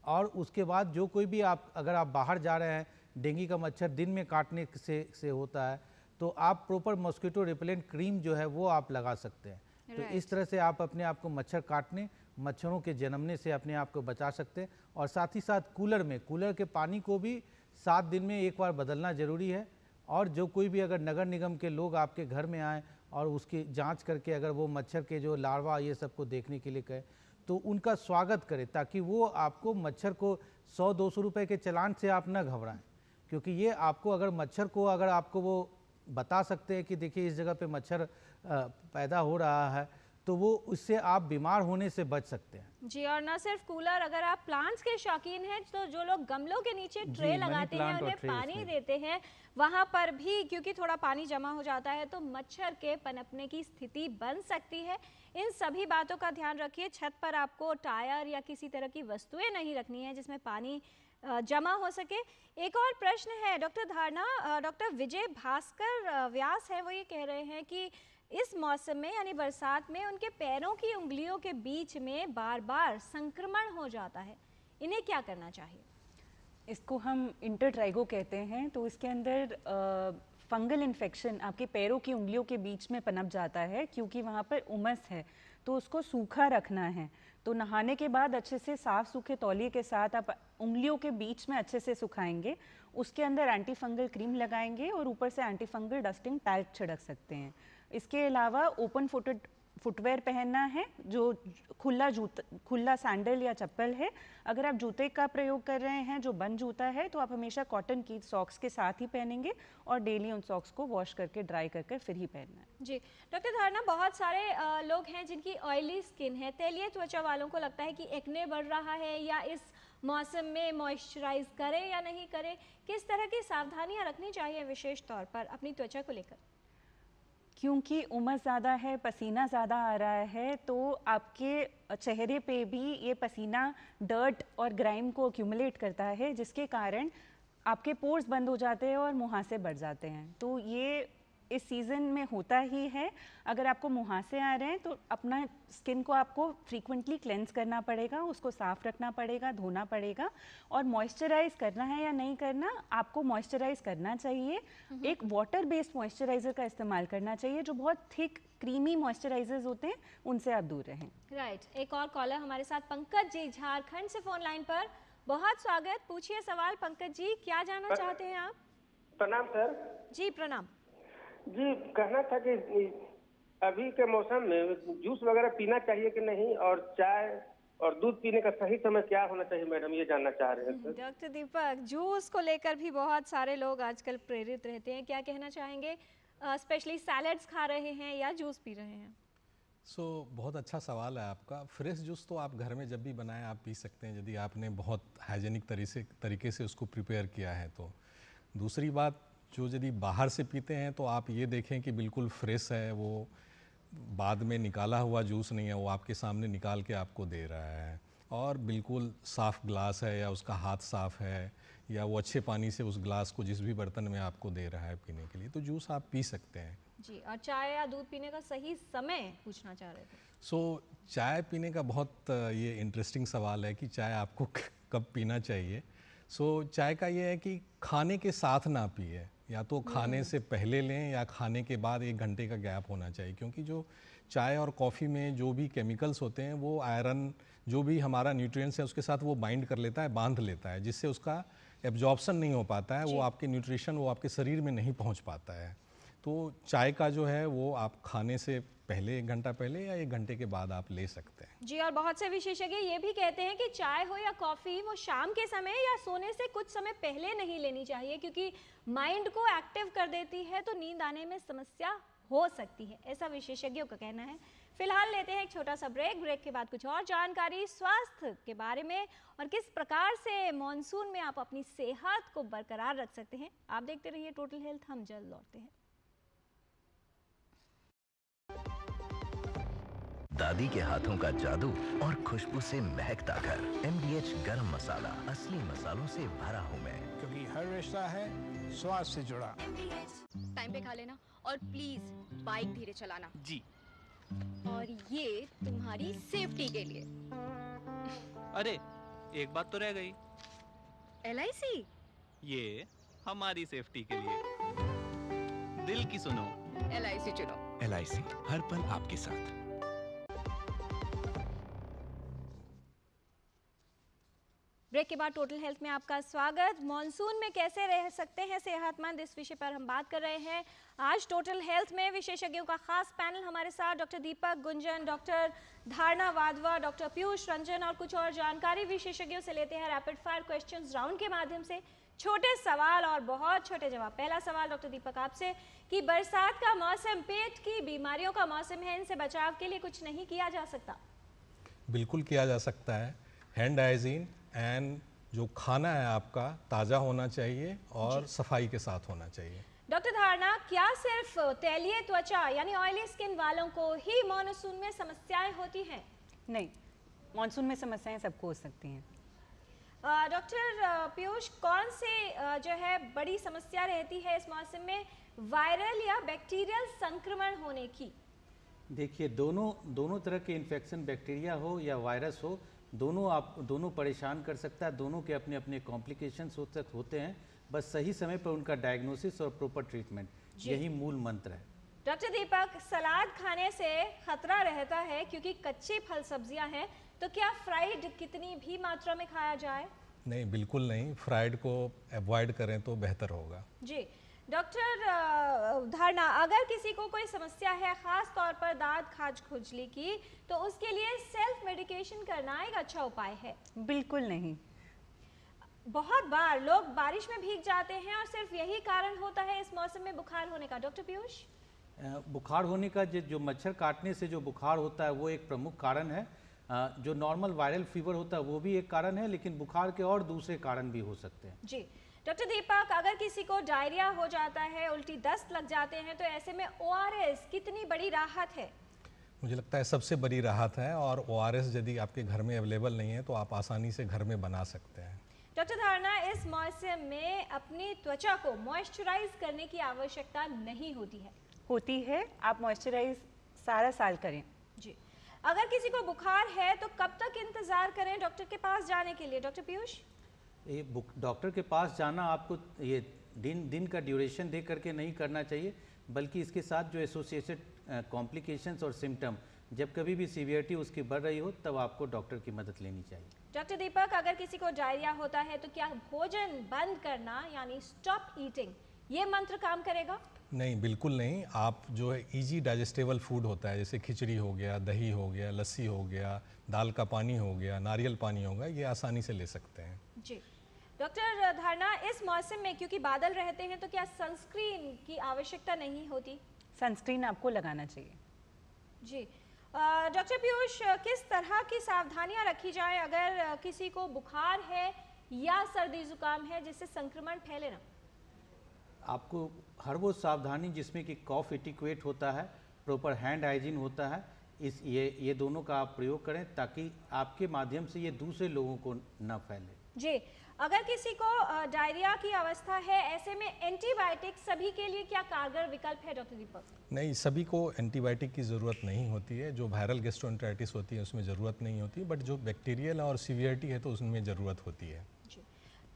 और उसके बाद जो कोई भी अगर आप बाहर जा रहे हैं, डेंगू का मच्छर दिन में काटने से होता है, तो आप प्रॉपर मॉस्किटो रिपेलेंट क्रीम जो है वो आप लगा सकते हैं। तो इस तरह से आप अपने आप को मच्छर काटने, मच्छरों के जन्मने से अपने आप को बचा सकते हैं। और साथ ही साथ कूलर के पानी को भी 7 दिन में एक बार बदलना ज़रूरी है। और जो कोई भी अगर नगर निगम के लोग आपके घर में आएँ और उसकी जांच करके अगर वो मच्छर के जो लार्वा ये सब को देखने के लिए कहें, तो उनका स्वागत करें, ताकि वो आपको मच्छर को 100-200 रुपये के चालान से आप न घबराएं। क्योंकि ये आपको अगर मच्छर को अगर आपको वो बता सकते हैं कि देखिए इस जगह पे मच्छर पैदा हो रहा है, तो वो उससे आप बीमार होने से बच सकते हैं। जी, और न सिर्फ कूलर, अगर आप प्लांट्स के शौकीन हैं तो जो लोग गमलों के नीचे ट्रे लगाते हैं, उन्हें पानी देते हैं, वहाँ पर भी क्योंकि थोड़ा पानी जमा हो जाता है तो मच्छर के पनपने की स्थिति बन सकती है। इन सभी बातों का ध्यान रखिए। छत पर आपको टायर या किसी तरह की वस्तुएं नहीं रखनी है जिसमें पानी जमा हो सके। एक और प्रश्न है डॉक्टर धारणा, डॉक्टर विजय भास्कर व्यास है, वो ये कह रहे हैं कि इस मौसम में यानी बरसात में उनके पैरों की उंगलियों के बीच में बार बार संक्रमण हो जाता है, इन्हें क्या करना चाहिए? इसको हम इंटरट्राइगो कहते हैं। तो इसके अंदर फंगल इन्फेक्शन आपके पैरों की उंगलियों के बीच में पनप जाता है, क्योंकि वहाँ पर उमस है, तो उसको सूखा रखना है। तो नहाने के बाद अच्छे से साफ़ सूखे तौलिए के साथ आप उंगलियों के बीच में अच्छे से सुखाएंगे, उसके अंदर एंटी फंगल क्रीम लगाएंगे और ऊपर से एंटी फंगल डस्टिंग टैल्क छिड़क सकते हैं। इसके अलावा ओपन फुटेड फुटवेयर पहनना है, जो खुला सैंडल या चप्पल है। अगर आप जूते का प्रयोग कर रहे हैं जो बंद जूता है, तो आप हमेशा कॉटन की सॉक्स के साथ ही पहनेंगे और डेली उन सॉक्स को वॉश करके ड्राई करके फिर ही पहनना है। जी डॉक्टर धारणा, बहुत सारे लोग हैं जिनकी ऑयली स्किन है, तेलीय त्वचा वालों को लगता है कि एक्ने बढ़ रहा है, या इस मौसम में मॉइस्चराइज करें या नहीं करें, किस तरह की सावधानियां रखनी चाहिए विशेष तौर पर अपनी त्वचा को लेकर? क्योंकि उमस ज़्यादा है, पसीना ज़्यादा आ रहा है, तो आपके चेहरे पे भी ये पसीना डर्ट और ग्राइम को एक्यूमुलेट करता है, जिसके कारण आपके पोर्स बंद हो जाते हैं और मुहासे बढ़ जाते हैं। तो ये इस सीज़न में होता ही है। अगर आपको मुहासे आ रहे हैं तो अपना स्किन को आपको फ्रीक्वेंटली क्लेंस करना पड़ेगा, उसको साफ़ रखना पड़ेगा, धोना पड़ेगा। और मॉइस्चराइज करना है या नहीं करना, आपको मॉइस्चराइज करना चाहिए। एक वाटर बेस्ड मॉइस्चराइज़र का इस्तेमाल करना चाहिए। जो बहुत थिक क्रीमी मॉइस्चराइजर्स होते हैं उनसे आप दूर रहें। राइट, एक और कॉलर हमारे साथ पंकज जी झारखंड से फ़ोन लाइन पर। बहुत स्वागत, पूछिए सवाल पंकज जी, क्या जानना चाहते हैं आप? प्रणाम सर। जी प्रणाम जी, कहना था कि अभी के मौसम में जूस वगैरह पीना चाहिए कि नहीं, और चाय और दूध पीने का सही समय क्या होना चाहिए मैडम, ये जानना चाह रहे हैं। डॉक्टर दीपक, जूस को लेकर भी बहुत सारे लोग आजकल प्रेरित रहते हैं, क्या कहना चाहेंगे? स्पेशली सैलड्स खा रहे हैं या जूस पी रहे हैं? बहुत अच्छा सवाल है आपका। फ्रेश जूस तो आप घर में जब भी बनाएं आप पी सकते हैं, यदि आपने बहुत हाइजेनिक तरीके से उसको प्रिपेयर किया है तो। दूसरी बात, जो यदि बाहर से पीते हैं तो आप ये देखें कि बिल्कुल फ्रेश है, वो बाद में निकाला हुआ जूस नहीं है, वो आपके सामने निकाल के आपको दे रहा है। और बिल्कुल साफ़ ग्लास है या उसका हाथ साफ़ है या वो अच्छे पानी से उस ग्लास को जिस भी बर्तन में आपको दे रहा है पीने के लिए, तो जूस आप पी सकते हैं। जी, और चाय या दूध पीने का सही समय पूछना चाह रहे थे। चाय पीने का बहुत ये इंटरेस्टिंग सवाल है कि चाय आपको कब पीना चाहिए। चाय का ये है कि खाने के साथ ना पिए, या तो खाने से पहले लें या खाने के बाद 1 घंटे का गैप होना चाहिए, क्योंकि जो चाय और कॉफ़ी में जो भी केमिकल्स होते हैं वो आयरन, जो भी हमारा न्यूट्रिएंट्स है उसके साथ वो बाइंड कर लेता है, बांध लेता है, जिससे उसका एब्जॉर्प्शन नहीं हो पाता है, वो आपके न्यूट्रिशन वो आपके शरीर में नहीं पहुंच पाता है। तो चाय का जो है वो आप खाने से पहले 1 घंटा पहले या 1 घंटे के बाद आप ले सकते हैं। जी, और बहुत से विशेषज्ञ ये भी कहते हैं कि चाय हो या कॉफ़ी वो शाम के समय या सोने से कुछ समय पहले नहीं लेनी चाहिए, क्योंकि माइंड को एक्टिव कर देती है तो नींद आने में समस्या हो सकती है, ऐसा विशेषज्ञों का कहना है। फिलहाल लेते हैं एक छोटा सा ब्रेक के बाद कुछ और जानकारी स्वास्थ्य के बारे में और किस प्रकार से मॉनसून में आप अपनी सेहत को बरकरार रख सकते हैं। आप देखते रहिए टोटल हेल्थ, हम जल्द लौटते हैं। दादी के हाथों का जादू और खुशबू से महकता घर। MDH गरम मसाला, असली मसालों से भरा हूँ मैं, क्योंकि हर रिश्ता है स्वाद से जुड़ा। टाइम पे खा लेना और प्लीज बाइक धीरे चलाना जी। और ये तुम्हारी सेफ्टी के लिए। अरे एक बात तो रह गई। LIC ये हमारी सेफ्टी के लिए। दिल की सुनो, LIC चुनो। LIC हर पल आपके साथ। ब्रेक के बाद टोटल हेल्थ में आपका स्वागत। मॉनसून में कैसे रह सकते हैं सेहतमंद, इस विषय पर हम बात कर रहे हैं। आज टोटल हेल्थ में विशेषज्ञों का खास पैनल हमारे साथ डॉक्टर दीपक गुंजन, डॉक्टर धारणा वाधवा, डॉक्टर पीयूष रंजन और कुछ और जानकारी विशेषज्ञों से लेते हैं रैपिड फायर क्वेश्चंस राउंड के माध्यम से। छोटे सवाल और बहुत छोटे जवाब। पहला सवाल डॉक्टर दीपक आपसे कि बरसात का मौसम पेट की बीमारियों का मौसम है, इनसे बचाव के लिए कुछ नहीं किया जा सकता? बिल्कुल किया जा सकता है। हैंड हाइजीन एंड जो खाना है आपका ताज़ा होना चाहिए और सफाई के साथ होना चाहिए। डॉक्टर धारणा, क्या सिर्फ तैलीय त्वचा यानी ऑयली स्किन वालों को ही मॉनसून में समस्याएं होती हैं? नहीं, मॉनसून में समस्याएं सबको हो सकती हैं। डॉक्टर पीयूष, कौन से जो है बड़ी समस्या रहती है इस मौसम में, वायरल या बैक्टीरियल संक्रमण होने की? देखिए, दोनों तरह के इन्फेक्शन, बैक्टीरिया हो या वायरस हो, दोनों परेशान कर सकता है। दोनों के अपने अपने कॉम्प्लिकेशंस होते हैं, बस सही समय पर उनका डायग्नोसिस और प्रॉपर ट्रीटमेंट, यही मूल मंत्र है। डॉक्टर दीपक, सलाद खाने से खतरा रहता है क्योंकि कच्चे फल सब्जियां हैं, तो क्या फ्राइड कितनी भी मात्रा में खाया जाए? नहीं, बिल्कुल नहीं। फ्राइड को अवॉइड करें तो बेहतर होगा। जी। डॉक्टर धारणा, अगर किसी को कोई समस्या है, खास तौर पर दांत खाज खुजली की, तो उसके लिए सेल्फ मेडिकेशन करना एक अच्छा उपाय है? बिल्कुल नहीं। बहुत बार लोग बारिश में भीग जाते हैं और सिर्फ यही कारण होता है इस मौसम में बुखार होने का। डॉक्टर पीयूष? बुखार होने का जो मच्छर काटने से जो बुखार होता है वो एक प्रमुख कारण है। जो नॉर्मल वायरल फीवर होता है वो भी एक कारण है, लेकिन बुखार के और दूसरे कारण भी हो सकते हैं। जी। डॉक्टर दीपक, अगर किसी को डायरिया हो जाता है, उल्टी दस्त लग जाते हैं, तो ऐसे में ORS कितनी बड़ी राहत है? मुझे लगता है सबसे बड़ी राहत है, और ORS यदि आपके घर में अवेलेबल नहीं है तो आप आसानी से घर में बना सकते हैं। डॉक्टर धारणा, इस मौसम में अपनी त्वचा को मॉइस्चराइज करने की आवश्यकता नहीं होती है? होती है, आप मॉइस्चराइज सारा साल करें। जी। अगर किसी को बुखार है तो कब तक इंतजार करें डॉक्टर के पास जाने के लिए? डॉक्टर पीयूष? डॉक्टर के पास जाना आपको ये दिन का ड्यूरेशन दे करके नहीं करना चाहिए, बल्कि इसके साथ जो एसोसिएटेड कॉम्प्लिकेशंस और सिम्टम, जब कभी भी सीवियरिटी उसकी बढ़ रही हो तब आपको डॉक्टर की मदद लेनी चाहिए। डॉक्टर दीपक, अगर किसी को डायरिया होता है तो क्या भोजन बंद करना यानी स्टॉप ईटिंग, ये मंत्र काम करेगा? नहीं, बिल्कुल नहीं। आप जो है इजी डाइजेस्टेबल फूड होता है, जैसे खिचड़ी हो गया, दही हो गया, लस्सी हो गया, दाल का पानी हो गया, नारियल पानी हो गया, ये आसानी से ले सकते हैं। जी। डॉक्टर धारणा, इस मौसम में क्योंकि बादल रहते हैं तो क्या सनस्क्रीन की आवश्यकता नहीं होती? सनस्क्रीन आपको लगाना चाहिए। जी। डॉक्टर पीयूष, किस तरह की सावधानियां रखी जाए अगर किसी को बुखार है या सर्दी जुकाम है जिससे संक्रमण फैले ना? आपको हर वो सावधानी जिसमें कि कॉफ एटिक्वेट होता है, प्रॉपर हैंड हाइजीन होता है, ये दोनों का आप प्रयोग करें ताकि आपके माध्यम से ये दूसरे लोगों को न फैले। जी, अगर किसी को डायरिया की अवस्था है, ऐसे में एंटीबायोटिक सभी के लिए क्या कारगर विकल्प है डॉक्टर दीपक? नहीं, सभी को एंटीबायोटिक की ज़रूरत नहीं होती है। जो वायरल गैस्ट्रोएंटेराइटिस होती है उसमें ज़रूरत नहीं होती, बट जो बैक्टीरियल और सीवियरिटी है तो उसमें ज़रूरत होती है।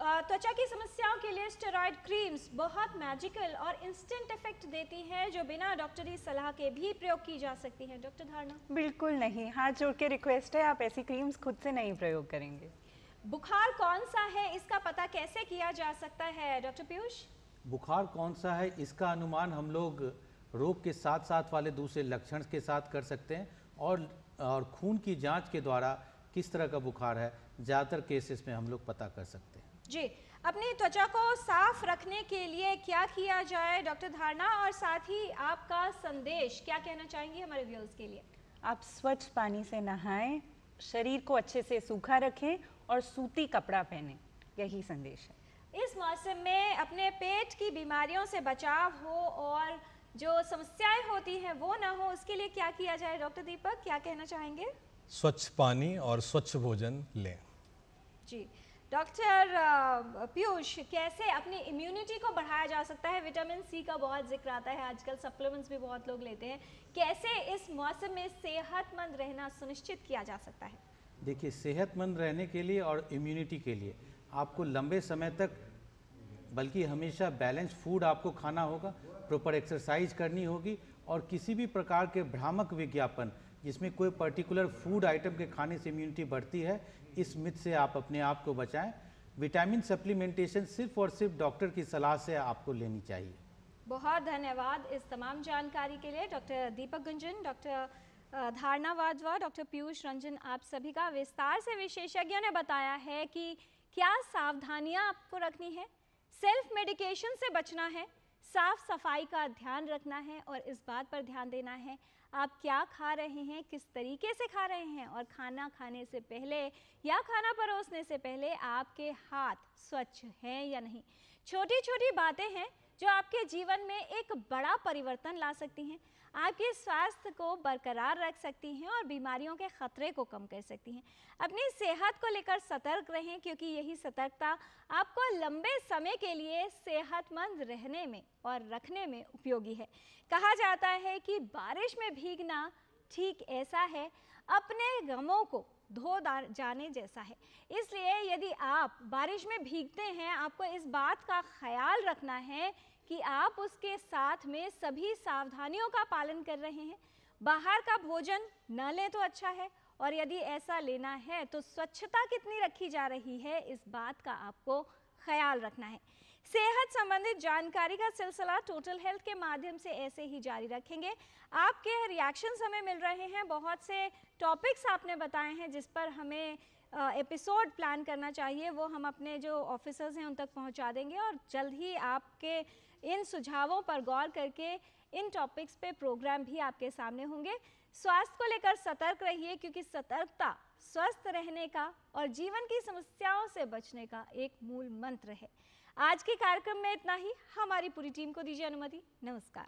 त्वचा की समस्याओं के लिए स्टेरॉइड क्रीम्स बहुत मैजिकल और इंस्टेंट इफेक्ट देती हैं, जो बिना डॉक्टरी सलाह के भी प्रयोग की जा सकती हैं। डॉक्टर धारणा? बिल्कुल नहीं, हाथ जोड़ के रिक्वेस्ट है, आप ऐसी क्रीम्स खुद से नहीं प्रयोग करेंगे। बुखार कौन सा है, इसका पता कैसे किया जा सकता है डॉक्टर पीयूष? बुखार कौन सा है इसका अनुमान हम लोग रोग के साथ साथ वाले दूसरे लक्षण के साथ कर सकते हैं, और खून की जांच के द्वारा किस तरह का बुखार है ज़्यादातर केसेस में हम लोग पता कर सकते हैं। जी, अपनी त्वचा को साफ रखने के लिए क्या किया जाए डॉक्टर धारणा, और साथ ही आपका संदेश क्या कहना चाहेंगे हमारे व्यूअर्स के लिए? आप स्वच्छ पानी से नहाएं, शरीर को अच्छे से सूखा रखें और सूती कपड़ा पहने, यही संदेश है। इस मौसम में अपने पेट की बीमारियों से बचाव हो और जो समस्याएं होती हैं वो ना हो, उसके लिए क्या किया जाए डॉक्टर दीपक, क्या कहना चाहेंगे? स्वच्छ पानी और स्वच्छ भोजन लें। जी, डॉक्टर पीयूष, कैसे अपनी इम्यूनिटी को बढ़ाया जा सकता है? विटामिन सी का बहुत जिक्र आता है आजकल, सप्लीमेंट्स भी बहुत लोग लेते हैं। कैसे इस मौसम में सेहतमंद रहना सुनिश्चित किया जा सकता है? देखिए, सेहतमंद रहने के लिए और इम्यूनिटी के लिए आपको लंबे समय तक, बल्कि हमेशा बैलेंस फूड आपको खाना होगा, प्रॉपर एक्सरसाइज करनी होगी, और किसी भी प्रकार के भ्रामक विज्ञापन जिसमें कोई पर्टिकुलर फूड आइटम के खाने से इम्यूनिटी बढ़ती है, इस मिथ से आप अपने आप को बचाएं। विटामिन सप्लीमेंटेशन सिर्फ और सिर्फ डॉक्टर की सलाह से आपको लेनी चाहिए। बहुत धन्यवाद इस तमाम जानकारी के लिए डॉक्टर दीपक गुंजन, डॉक्टर धारणा वाधवा, डॉक्टर पीयूष रंजन, आप सभी का विस्तार से विशेषज्ञों ने बताया है कि क्या सावधानियां आपको रखनी है, सेल्फ मेडिकेशन से बचना है, साफ सफाई का ध्यान रखना है, और इस बात पर ध्यान देना है आप क्या खा रहे हैं, किस तरीके से खा रहे हैं, और खाना खाने से पहले या खाना परोसने से पहले आपके हाथ स्वच्छ हैं या नहीं। छोटी छोटी बातें हैं जो आपके जीवन में एक बड़ा परिवर्तन ला सकती हैं, आपके स्वास्थ्य को बरकरार रख सकती हैं और बीमारियों के खतरे को कम कर सकती हैं। अपनी सेहत को लेकर सतर्क रहें, क्योंकि यही सतर्कता आपको लंबे समय के लिए सेहतमंद रहने में और रखने में उपयोगी है। कहा जाता है कि बारिश में भीगना ठीक ऐसा है अपने गमों को धो जाने जैसा है। इसलिए यदि आप बारिश में भीगते हैं, आपको इस बात का ख्याल रखना है कि आप उसके साथ में सभी सावधानियों का पालन कर रहे हैं। बाहर का भोजन न लें तो अच्छा है, और यदि ऐसा लेना है तो स्वच्छता कितनी रखी जा रही है, इस बात का आपको ख्याल रखना है। सेहत संबंधित जानकारी का सिलसिला टोटल हेल्थ के माध्यम से ऐसे ही जारी रखेंगे। आपके रिएक्शंस हमें मिल रहे हैं, बहुत से टॉपिक्स आपने बताए हैं जिस पर हमें एपिसोड प्लान करना चाहिए, वो हम अपने जो ऑफिसर्स हैं उन तक पहुंचा देंगे, और जल्द ही आपके इन सुझावों पर गौर करके इन टॉपिक्स पे प्रोग्राम भी आपके सामने होंगे। स्वास्थ्य को लेकर सतर्क रहिए, क्योंकि सतर्कता स्वस्थ रहने का और जीवन की समस्याओं से बचने का एक मूल मंत्र है। आज के कार्यक्रम में इतना ही। हमारी पूरी टीम को दीजिए अनुमति। नमस्कार।